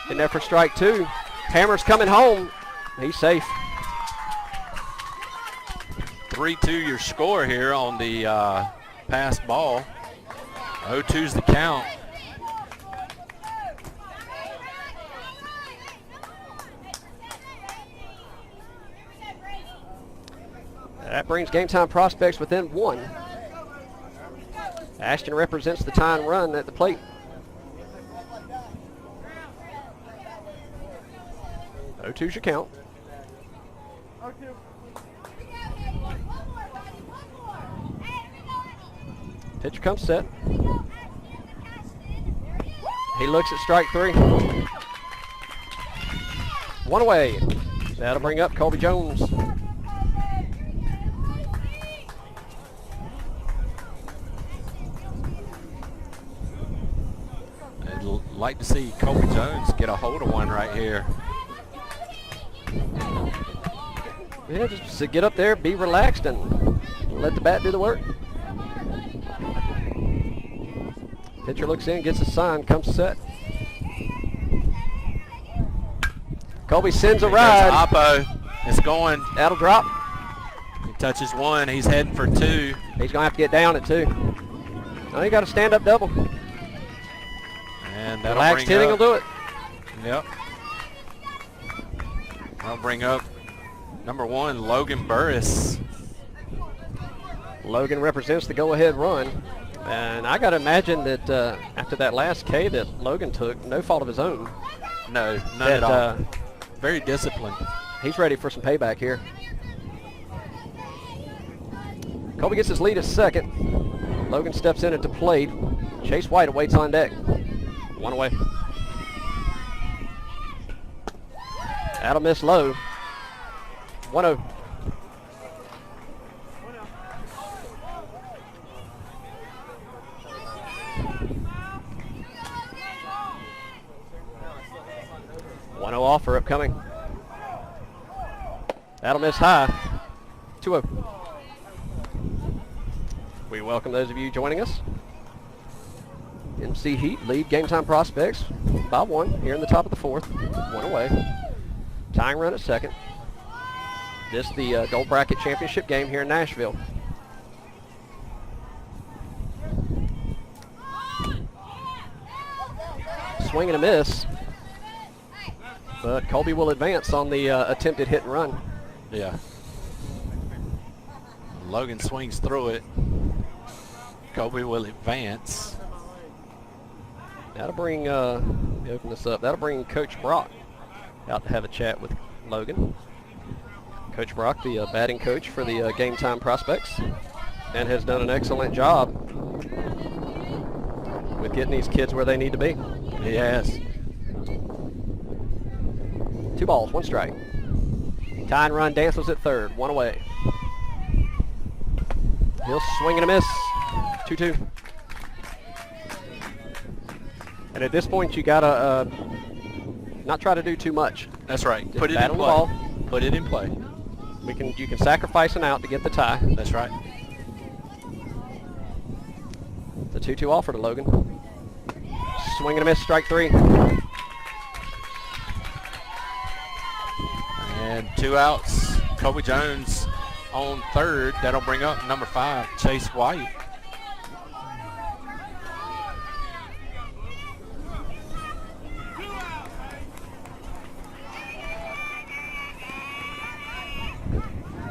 In there for strike 2. Hammer's coming home. He's safe. 3-2 your score here on the pass ball. 0-2's the count. That brings Game Time Prospects within 1. Ashton represents the tying run at the plate. 0-2's your count. Pitcher comes set. He looks at strike 3. 1 away. That'll bring up Colby Jones. I'd like to see Colby Jones get a hold of one right here. Yeah, just to get up there, be relaxed, and let the bat do the work. Pitcher looks in, gets a sign, comes set. Colby sends a ride. Oppo. It's going. That'll drop. He touches 1. He's heading for 2. He's going to have to get down at 2. Oh, he got a stand-up double. And that'll Relaxed bring hitting up, will do it. Yep. That'll bring up number 1, Logan Burris. Logan represents the go-ahead run. And I got to imagine that after that last K that Logan took, no fault of his own, No, none at all. Very disciplined. He's ready for some payback here. Colby gets his lead at second. Logan steps in at the plate. Chase White awaits on deck. 1 away. That'll miss low. 1-0. Offer upcoming. That'll miss high. 2-0. We welcome those of you joining us. NC Heat lead Game Time Prospects by 1 here in the top of the 4th. 1 away. Tying run at second. This the Gold Bracket Championship game here in Nashville. Swing and a miss. But Colby will advance on the attempted hit and run. Yeah. Logan swings through it. Colby will advance. That'll bring, let me open this up. That'll bring Coach Brock out to have a chat with Logan. Coach Brock, the batting coach for the Game Time Prospects, and has done an excellent job with getting these kids where they need to be. He has. 2 balls, 1 strike. Tying run dances at third, 1 away. He'll swing and a miss. 2-2. And at this point, you gotta not try to do too much. That's right. Just Put it bat in on the play. ball. Put it in play. You can sacrifice an out to get the tie. That's right. The 2-2 offer to Logan. Swing and a miss, strike 3. And 2 outs. Colby Jones on third. That'll bring up number 5, Chase White.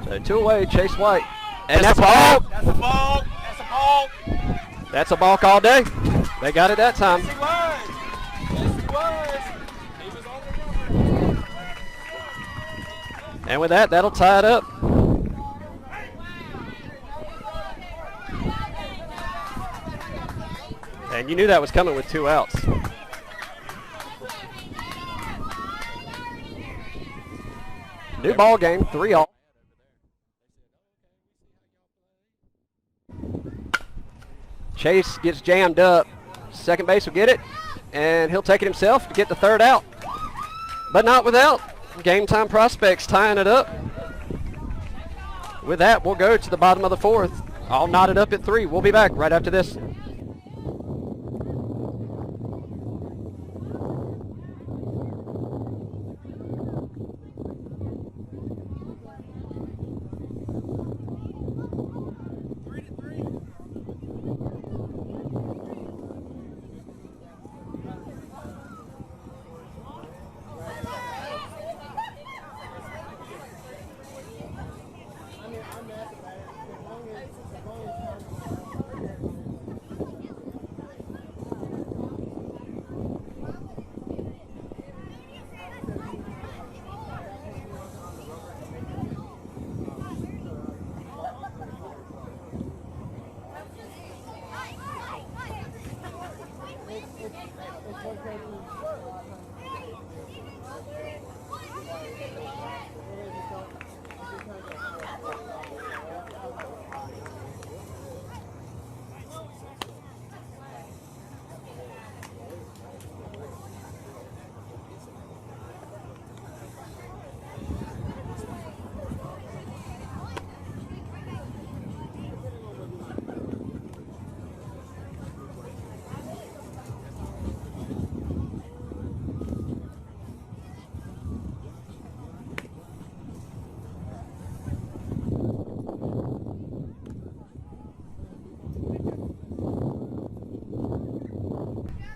So 2 away, Chase White. And That's that's a a balk. balk. That's a balk. That's a balk. That's a balk all day. They got it that time. Yes, he was. Yes, he was. He was on the number. And with that, that'll tie it up. And you knew that was coming with 2 outs. New ball game, 3-all. Chase gets jammed up. Second base will get it, and he'll take it himself to get the third out. But not without. Game Time Prospects tying it up. With that, we'll go to the bottom of the fourth. All knotted up at 3. We'll be back right after this.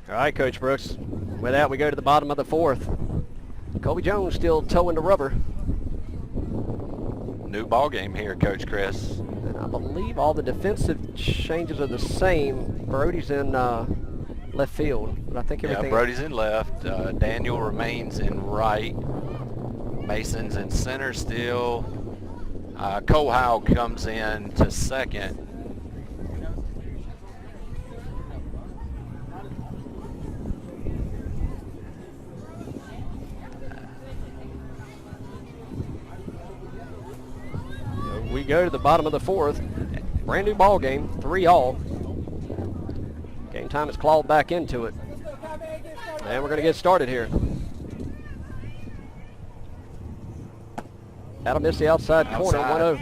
All right, Coach Brooks. With that, we go to the bottom of the fourth. Colby Jones still towing the rubber. New ball game here, Coach Chris. And I believe all the defensive changes are the same. Brody's in left field, but I think everything. Yeah, Brody's in left. Daniel remains in right. Mason's in center still. Cole Howe comes in to second. We go to the bottom of the fourth. Brand new ball game, 3-all. Game Time has clawed back into it. And we're going to get started here. That'll miss the outside corner, 1-0.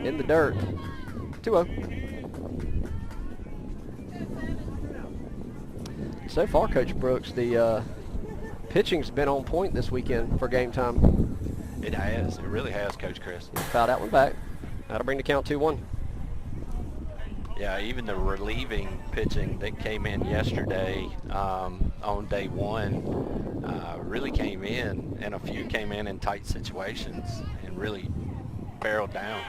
In the dirt, 2-0. So far, Coach Brooks, the pitching's been on point this weekend for Game Time. It has. It really has, Coach Chris. Foul that one back. That'll bring the count 2-1. Yeah, even the relieving pitching that came in yesterday on day one really came in, and a few came in tight situations and really barreled down.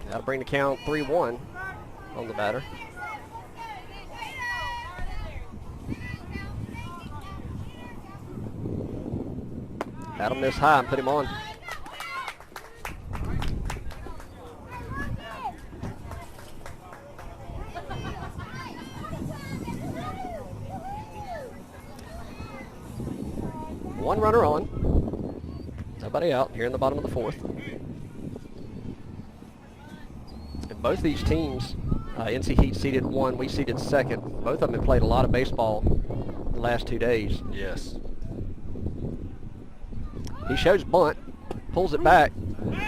That'll bring the count 3-1 on the batter. That'll miss high and put him on. One runner on. Nobody out here in the bottom of the fourth. And both these teams, NC Heat seeded 1, we seeded 2nd. Both of them have played a lot of baseball the last 2 days. Yes. He shows bunt, pulls it back,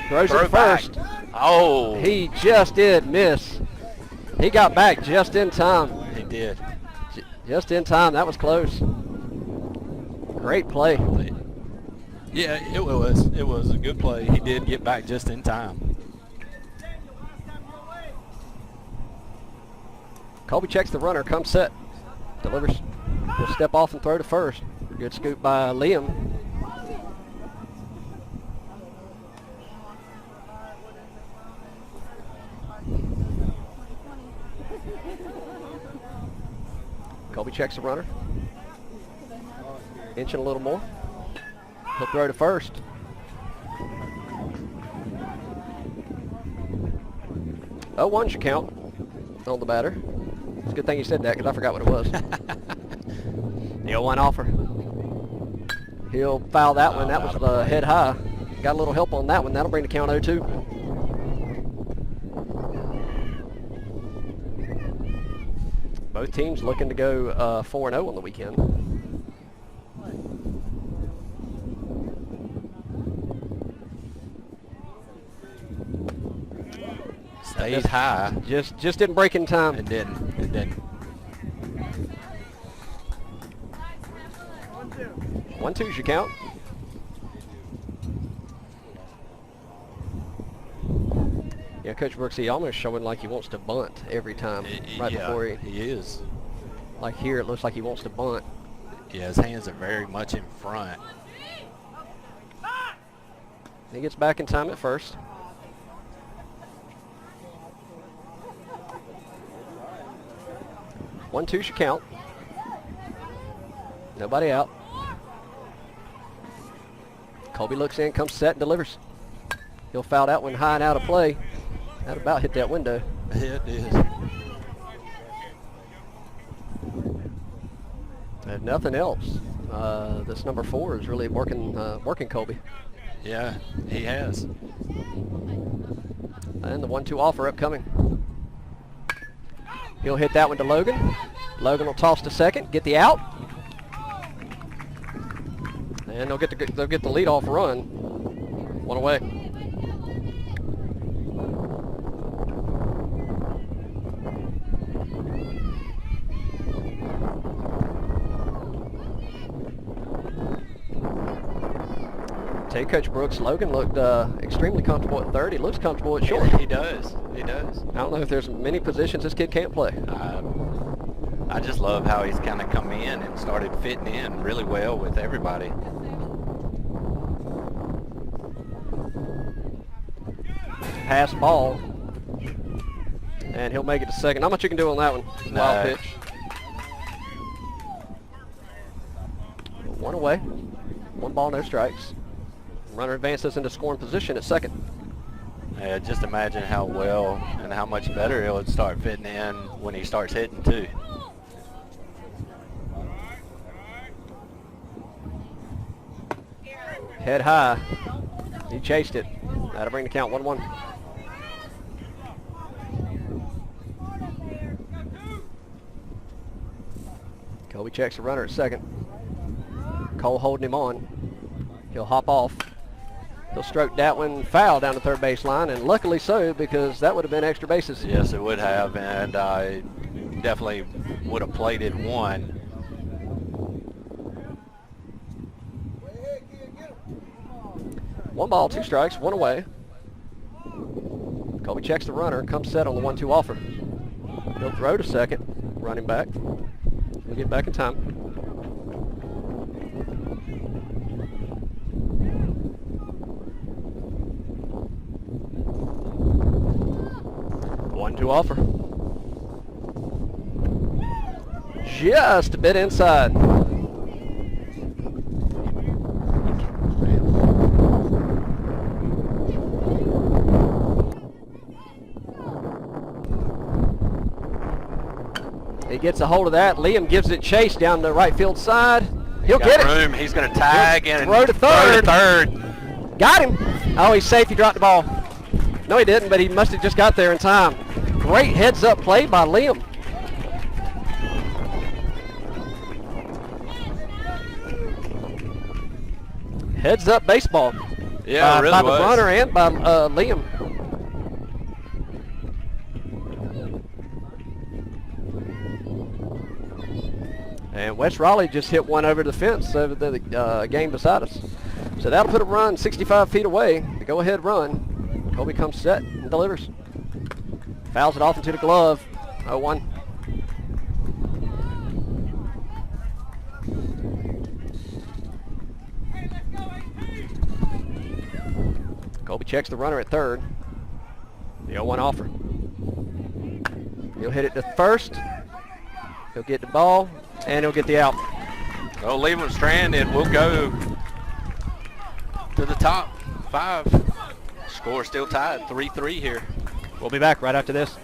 throws it first. Oh! He just did miss. He got back just in time. He did. Just in time. That was close. Great play. Yeah, it was. It was a good play. He did get back just in time. Colby checks the runner, comes set, delivers. Will step off and throw to first. Good scoop by Liam. Colby checks the runner. Inching a little more. He'll throw to first. Oh, 1 should count on the batter. It's a good thing you said that because I forgot what it was. The 0-1 offer. He'll foul that one. That was the head high. got a little help on that one. That'll bring the count 0-2. Both teams looking to go 4-0 on the weekend. Stayed high. Just didn't break in time. It didn't. It didn't. 1-2's your count. Yeah, Coach Brooks, he almost showing like he wants to bunt every time. Right before he is. Like here, it looks like he wants to bunt. Yeah, his hands are very much in front. He gets back in time at first. One, two should count. Nobody out. Colby looks in, comes set, and delivers. He'll foul that one high and out of play. That about hit that window. It is. If nothing else, this number 4 is really working Colby. Yeah, he has. And the 1-2 offer upcoming. He'll hit that one to Logan. Logan will toss to second, get the out. And they'll get the leadoff run. One away. Tell you, Coach Brooks, Logan looked extremely comfortable at third. He looks comfortable at short. Yeah, he does. He does. I don't know if there's many positions this kid can't play. I just love how he's kind of come in and started fitting in really well with everybody. Pass ball. And he'll make it to second. Not much you can do on that one. No. Wild pitch. One away. 1 ball, no strikes. Runner advances into scoring position at second. Yeah, just imagine how well and how much better he'll start fitting in when he starts hitting too. Head high. He chased it. That'll bring the count 1-1. Kobe checks the runner at second. Cole holding him on. He'll hop off. He'll stroke that one foul down the third base line, and luckily so, because that would have been extra bases. Yes, it would have, and I definitely would have played it 1. 1 ball, 2 strikes, 1 away. Kobe checks the runner, comes set on the 1-2 offer. He'll throw to second, running back. He'll get back in time. To offer. Just a bit inside. He gets a hold of that. Liam gives it chase down the right field side. He'll get it. He's going to tag and throw to third. third. Got him. Oh, he's safe. He dropped the ball. No, he didn't, but he must have just got there in time. Great heads-up play by Liam. Heads-up baseball. Yeah, it really by was. the runner and by Liam. And West Raleigh just hit one over the fence over the game beside us. So that'll put a run 65 feet away. The go-ahead run. Colby comes set and delivers. Fouls it off into the glove. 0-1. Colby checks the runner at third. The 0-1 offer. He'll hit it to first. He'll get the ball, and he'll get the out. Oh, leave him stranded. We'll go to the top 5. Score still tied, 3-3 here. We'll be back right after this.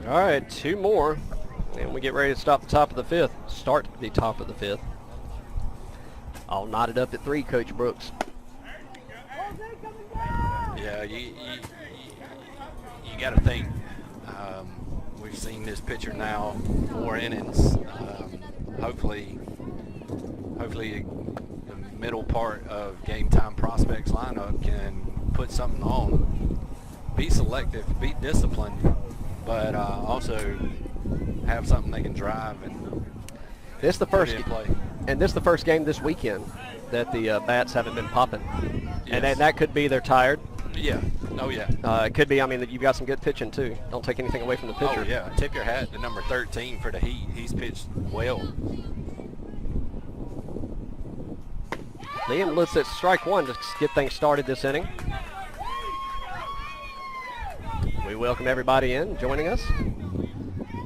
All right, 2 more, and we get ready to start the top of the 5th. All knotted up at 3, Coach Brooks. Yeah, you got to think. We've seen this pitcher now 4 innings. Hopefully the middle part of Game Time Prospects lineup can put something on. Be selective, be disciplined, but also have something they can drive and This is the put first in play. And this is the first game this weekend that the bats haven't been popping. Yes. And that could be they're tired. Yeah. Oh, yeah. It could be, I mean, that you've got some good pitching, too. Don't take anything away from the pitcher. Oh, yeah. Tip your hat to number 13 for the Heat. He's pitched well. Liam looks at strike 1 to get things started this inning. We welcome everybody in joining us.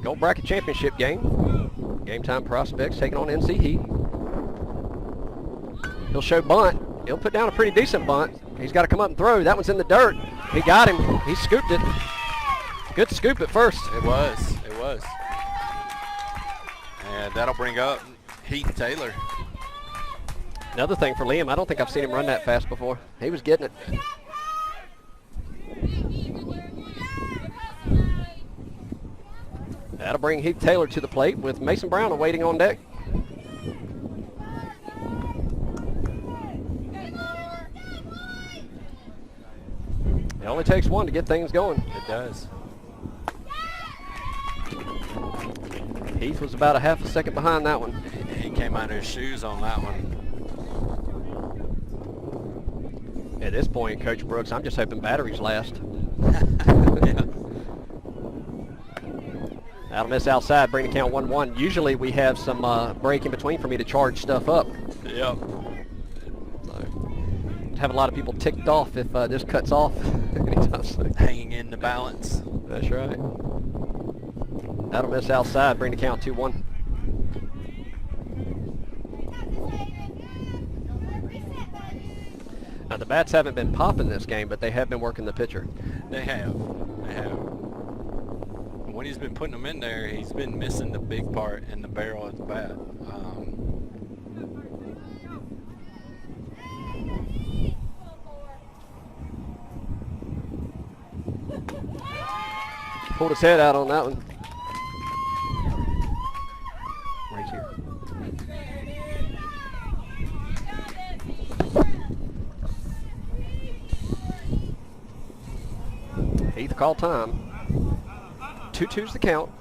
Gold Bracket Championship game. Game Time Prospects taking on NC Heat. He'll show bunt. He'll put down a pretty decent bunt. He's got to come up and throw. That one's in the dirt. He got him. He scooped it. Good scoop at first. It was. It was. And that'll bring up Heath Taylor. Another thing for Liam, I don't think I've seen him run that fast before. He was getting it. That'll bring Heath Taylor to the plate with Mason Brown awaiting on deck. It only takes 1 to get things going. It does. Heath was about a half a second behind that one. He came out of his shoes on that one. At this point, Coach Brooks, I'm just hoping batteries last. Yeah. That'll miss outside, bring the count 1-1. Usually we have some break in between for me to charge stuff up. Yep. Have a lot of people ticked off if this cuts off anytime soon. Hanging in the balance. That's right. That'll miss outside, bring the count 2-1. Now the bats haven't been popping this game, but they have been working the pitcher. They have. They have. When he's been putting them in there, he's been missing the big part in the barrel of the bat. Pulled his head out on that one. Right here. Eighth call time. 2-2's the count.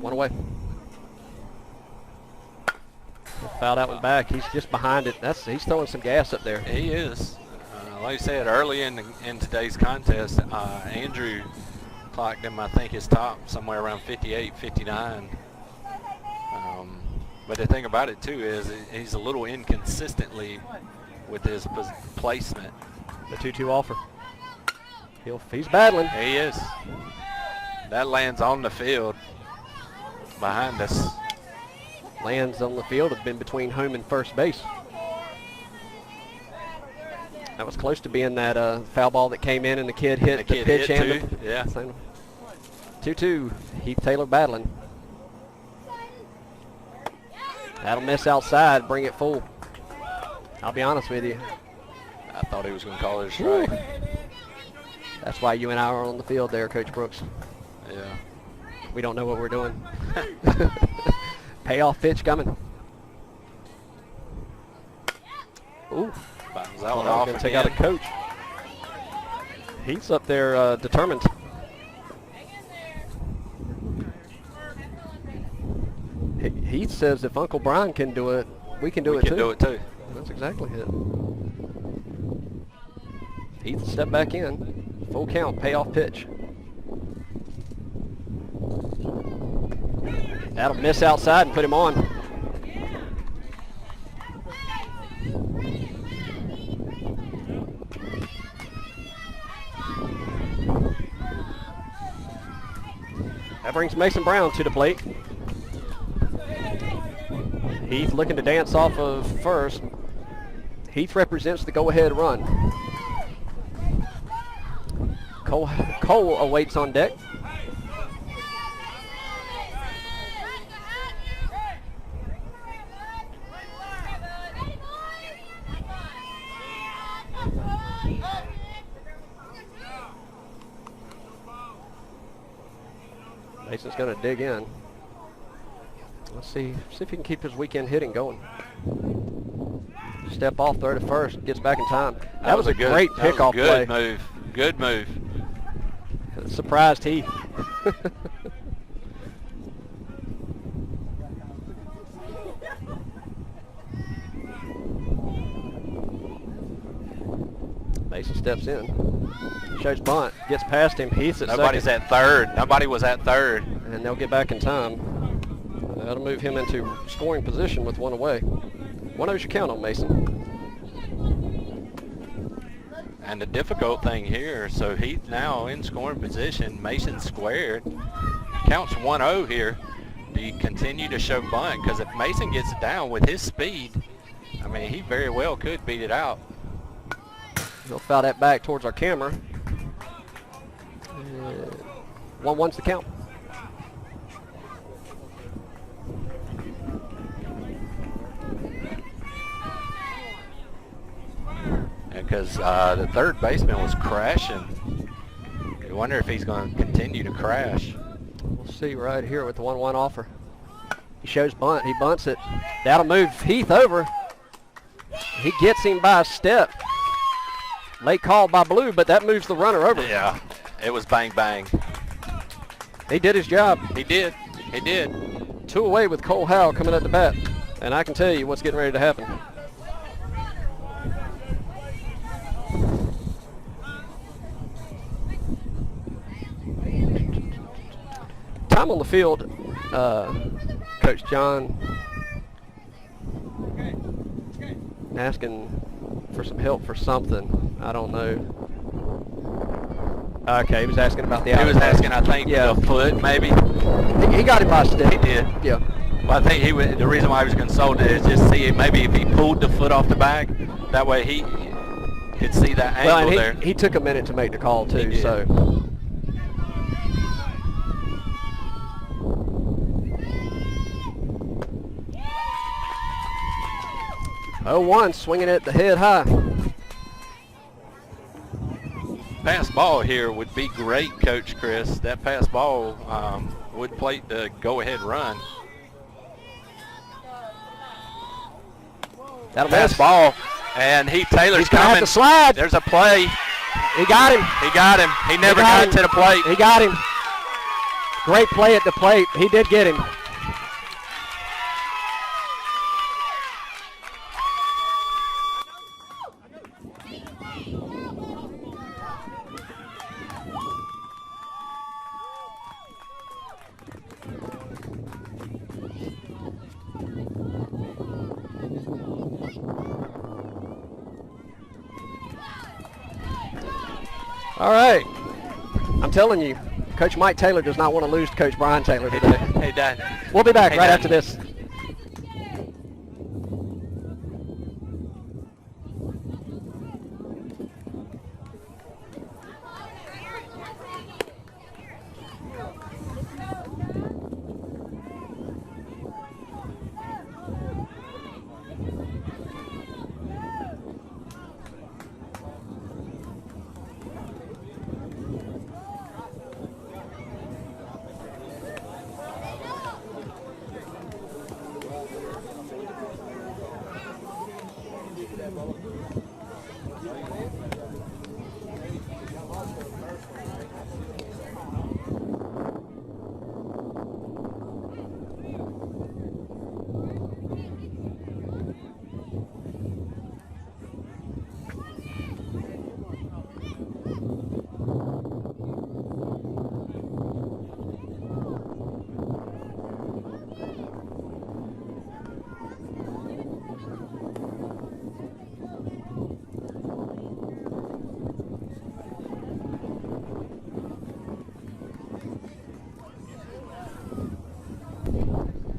1 away. Foul that one back. He's just behind it. He's throwing some gas up there. He is. Like I said, early in today's contest, Andrew clocked him, I think, his top somewhere around 58, 59. But the thing about it, too, is he's a little inconsistently with his placement. The 2-2 offer. He's battling. He is. That lands on the field behind us. Lands on the field, have been between home and first base. That was close to being that foul ball that came in and the kid hit the pitch and too. Yeah. 2-2. Heath Taylor battling. That'll miss outside, bring it full. I'll be honest with you. I thought he was going to call it a strike. That's why you and I are on the field there, Coach Brooks. Yeah. We don't know what we're doing. Payoff pitch coming. Ooh. Bounce that one off Gonna take out again. a coach. Heath's up there determined. Heath says if Uncle Brian can do it, we can do it too. We can do it too. That's exactly it. Heath step back in. Full count, payoff pitch. That'll miss outside and put him on. That brings Mason Brown to the plate. Heath looking to dance off of first. Heath represents the go-ahead run. Cole awaits on deck. Mason's going to dig in. Let's see if he can keep his weekend hitting going. Step off, throw to first, gets back in time. That was a great pickoff play. Good move. Good move. Surprised Heath. Mason steps in, shows bunt, gets past him. Heath's at Nobody's second. at third. Nobody was at third. And they'll get back in time. That'll move him into scoring position with one away. 1-0's your count on Mason. And the difficult thing here, so Heath now in scoring position. Mason squared. Counts 1-0 here. Do you continue to show bunt? Because if Mason gets it down with his speed, I mean, he very well could beat it out. He'll foul that back towards our camera. 1-1's the count. Because the third baseman was crashing. You wonder if he's going to continue to crash. We'll see right here with the 1-1 offer. He shows bunt. He bunts it. That'll move Heath over. He gets him by a step. Late call by Blue, but that moves the runner over. Yeah, it was bang bang. He did his job. He did. He did. 2 away with Cole Howell coming at the bat. And I can tell you what's getting ready to happen. Time on the field, Coach John asking for some help for something. I don't know. Okay, he was asking about the He was asking, I think, Yeah. the foot maybe. He got him by a step. He did. Yeah. Well, I think the reason why he was consulted is just see maybe if he pulled the foot off the bag, that way he could see that angle Well, and there. he took a minute to make the call too, did. so. Oh, 1 swinging at the head high. Pass ball here would be great, Coach Chris. That pass ball would plate the go-ahead run. That'll Pass miss. ball, and Taylor's He's gonna have coming. to slide. There's a play. He got him. He got him. He never got got him. to the plate. He got him. Great play at the plate. He did get him. All right. I'm telling you, Coach Mike Taylor does not want to lose to Coach Brian Taylor today. Hey, Dad. We'll be back Hey, right Dad. after this.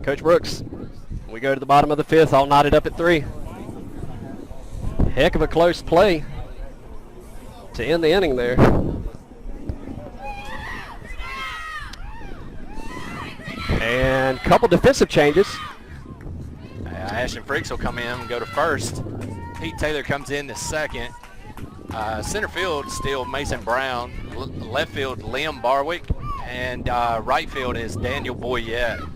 Coach Brooks, we go to the bottom of the 5th, all knotted up at 3. Heck of a close play to end the inning there. And a couple defensive changes. Ashton Freaks will come in and go to first. Pete Taylor comes in to second. Center field still Mason Brown. Left field Liam Barwick. And right field is Daniel Boyette.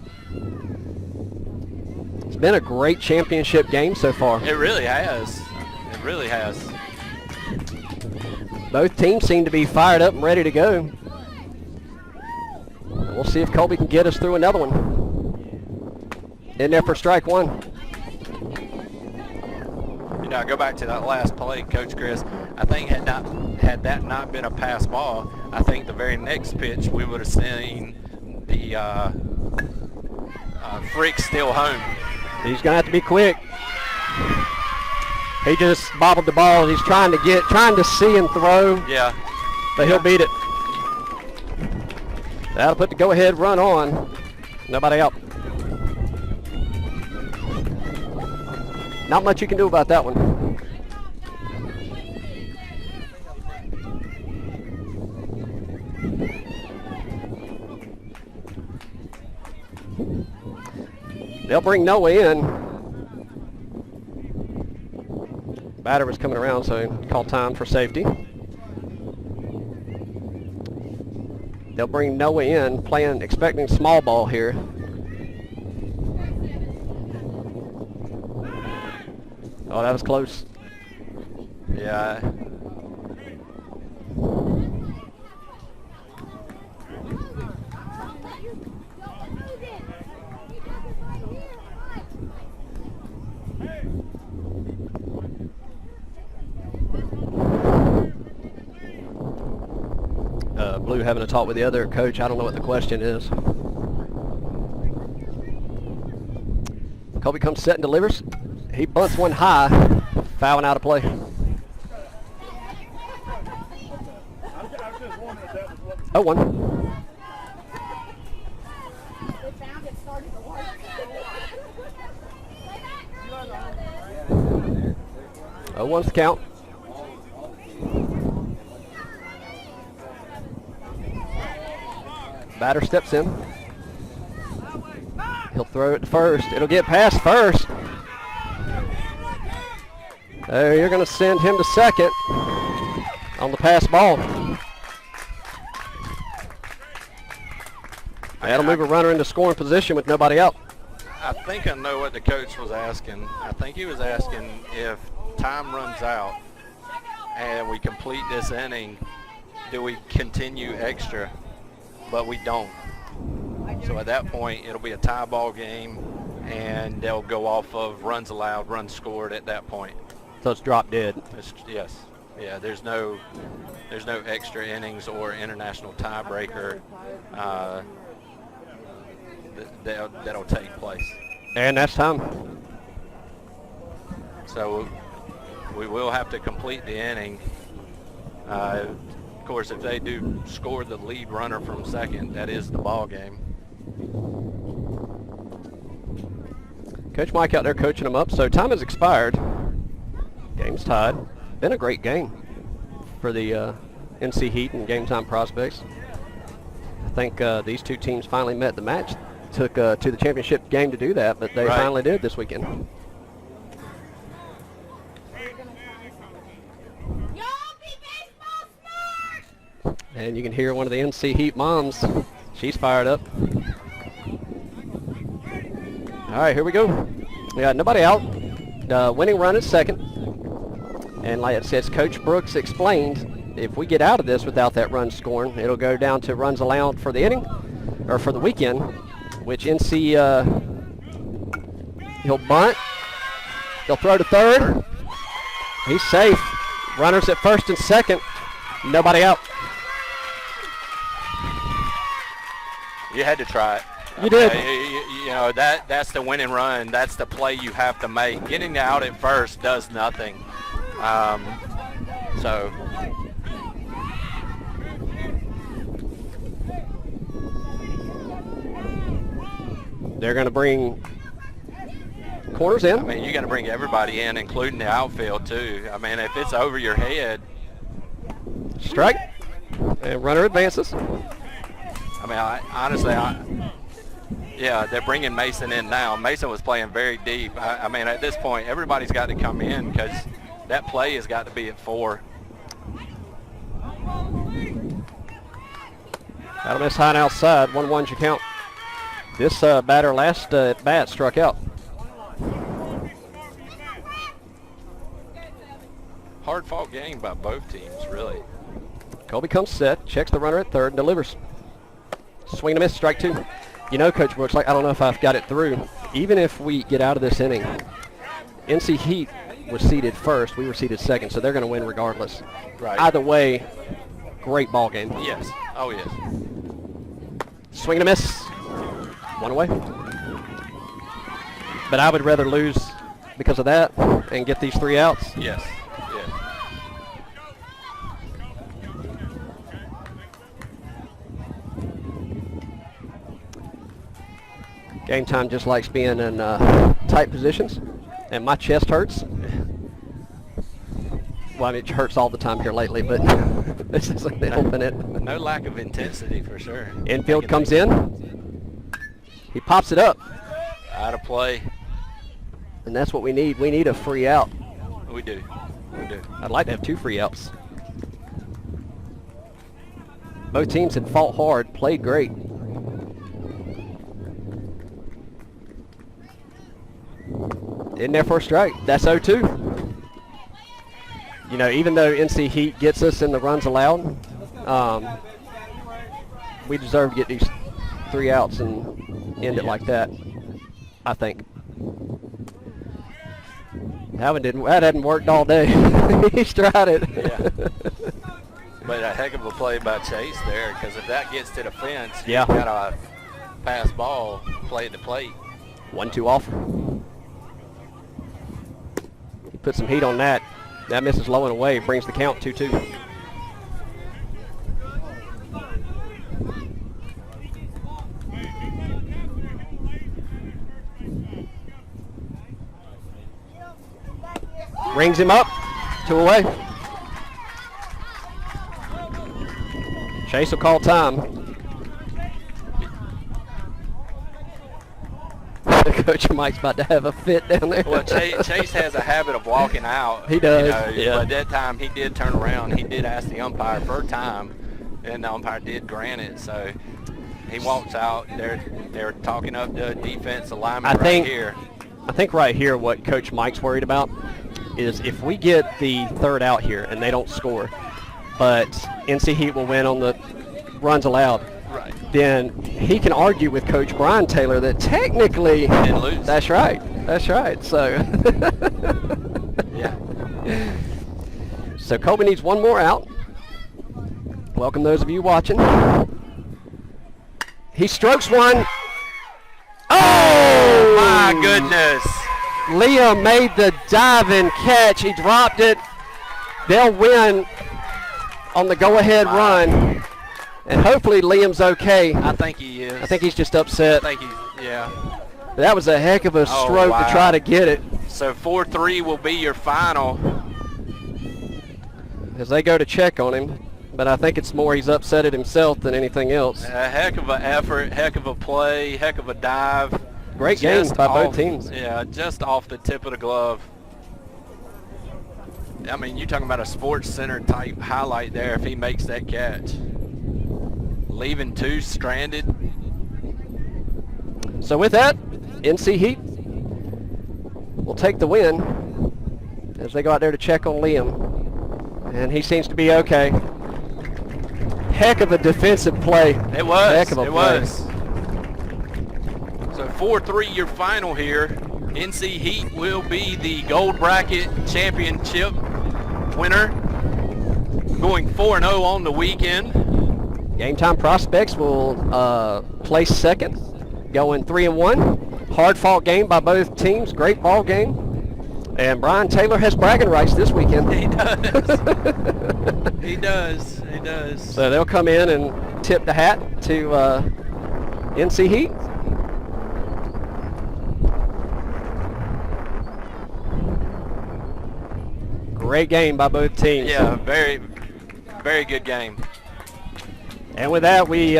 It's been a great championship game so far. It really has. It really has. Both teams seem to be fired up and ready to go. We'll see if Colby can get us through another one. In there for strike one. You know, go back to that last play, Coach Chris. I think had that not been a pass ball, I think the very next pitch we would have seen the Frick still home. He's gonna have to be quick. He just bobbled the ball. He's trying to see and throw. Yeah. But he'll beat it. That'll put the go-ahead run on. Nobody out. Not much you can do about that one. They'll bring Noah in. Batter was coming around, so call time for safety. They'll bring Noah in, expecting small ball here. Oh, that was close. Yeah. Blue having a talk with the other coach. I don't know what the question is. Colby comes set and delivers. He bunts one high, fouling out of play. Oh, one. Oh, one's the count. Batter steps in. He'll throw it to first. It'll get past first. You're going to send him to second on the pass ball. That'll move a runner into scoring position with nobody out. I think I know what the coach was asking. I think he was asking if time runs out and we complete this inning, do we continue extra? But we don't. So at that point, it'll be a tie ball game, and they'll go off of runs allowed, runs scored at that point. So it's drop dead. Yes. Yeah, there's no extra innings or international tiebreaker that'll take place. And that's time. So we will have to complete the inning. Of course, if they do score the lead runner from second, that is the ball game. Coach Mike out there coaching them up. So time has expired. Game's tied. Been a great game for the NC Heat and GameTime prospects. I think these two teams finally met the match. Took to the championship game to do that, but they finally did this weekend. And you can hear one of the NC Heat moms. She's fired up. All right, here we go. We got nobody out. Winning run is second. And like it says, Coach Brooks explained, if we get out of this without that run scoring, it'll go down to runs allowed for the inning, or for the weekend, which NC, he'll bunt. He'll throw to third. He's safe. Runners at first and second. Nobody out. You had to try it. You did. You know, that's the winning run. That's the play you have to make. Getting out at first does nothing. So they're going to bring corners in. I mean, you're going to bring everybody in, including the outfield too. I mean, if it's over your head. Strike. And runner advances. I mean, honestly, yeah, they're bringing Mason in now. Mason was playing very deep. I mean, at this point, everybody's got to come in because that play has got to be at 4. Battle miss high and outside. 1-1's your count. This batter last at bat struck out. Hard fought game by both teams, really. Colby comes set, checks the runner at third, and delivers. Swing and a miss, strike 2. You know, Coach Brooks, like, I don't know if I've got it through. Even if we get out of this inning, NC Heat was seeded first, we were seeded second, so they're going to win regardless. Right. Either way, great ball game. Yes. Oh, yes. Swing and a miss. 1 away. But I would rather lose because of that and get these 3 outs. Yes. Yes. Game Time just likes being in tight positions, and my chest hurts. Well, I mean, it hurts all the time here lately, but this isn't helping it. No lack of intensity for sure. Infield comes in. He pops it up, Out of play. and that's what we need. We need a free out. We do. We do. I'd like to have 2 free outs. Both teams had fought hard, played great. In there for a strike. That's 0-2. You know, even though NC Heat gets us in the runs allowed, we deserve to get these 3 outs and end it like that, I think. That hadn't worked all day. He's tried it. Yeah. But a heck of a play by Chase there, because if that gets to the fence, Yeah. you've got a pass ball, play at the plate. 1-2 off. He put some heat on that. That misses low and away, brings the count 2-2. Rings him up, 2 away. Chase will call time. Coach Mike's about to have a fit down there. Well, Chase has a habit of walking out. He does, You know, yeah. But that time he did turn around. He did ask the umpire for time, and the umpire did grant it. So he walks out. They're talking up the defense alignment here. I think right here what Coach Mike's worried about is if we get the 3rd out here and they don't score, but NC Heat will win on the runs allowed, Right. then he can argue with Coach Brian Taylor that technically Didn't lose. That's right. That's right. So Yeah. So Colby needs 1 more out. Welcome those of you watching. He strokes 1. Oh My goodness. Liam made the diving catch. He dropped it. They'll win on the go-ahead run. And hopefully Liam's okay. I think he is. I think he's just upset. I think he's, yeah. That was a heck of a stroke wow. to try to get it. So 4-3 will be your final. As they go to check on him. But I think it's more he's upset at himself than anything else. A heck of an effort, heck of a play, heck of a dive. Great game Just by both off- teams. Yeah, just off the tip of the glove. I mean, you're talking about a Sports Center type highlight there if he makes that catch. Leaving 2 stranded. So with that, NC Heat will take the win as they go out there to check on Liam. And he seems to be okay. Heck of a defensive play. It was. Heck of a it play. was. So 4-3 your final here. NC Heat will be the gold bracket championship winner. Going 4-0 on the weekend. Game Time Prospects will place second, going 3-1. Hard fought game by both teams. Great ball game. And Brian Taylor has bragging rights this weekend. He does. He does. He does. So they'll come in and tip the hat to NC Heat. Great game by both teams. Yeah, very, very good game. And with that, we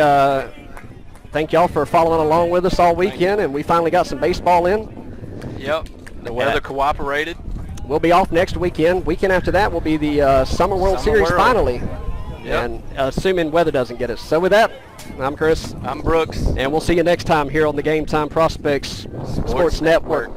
thank y'all for following along with us all weekend, and we finally got some baseball in. Yep. The weather cooperated. We'll be off next weekend. Weekend after that will be the Summer World Summer Series World. finally. Yep. and assuming weather doesn't get us. So with that, I'm Chris, I'm Brooks. and we'll see you next time here on the Game Time Prospects Sports Network.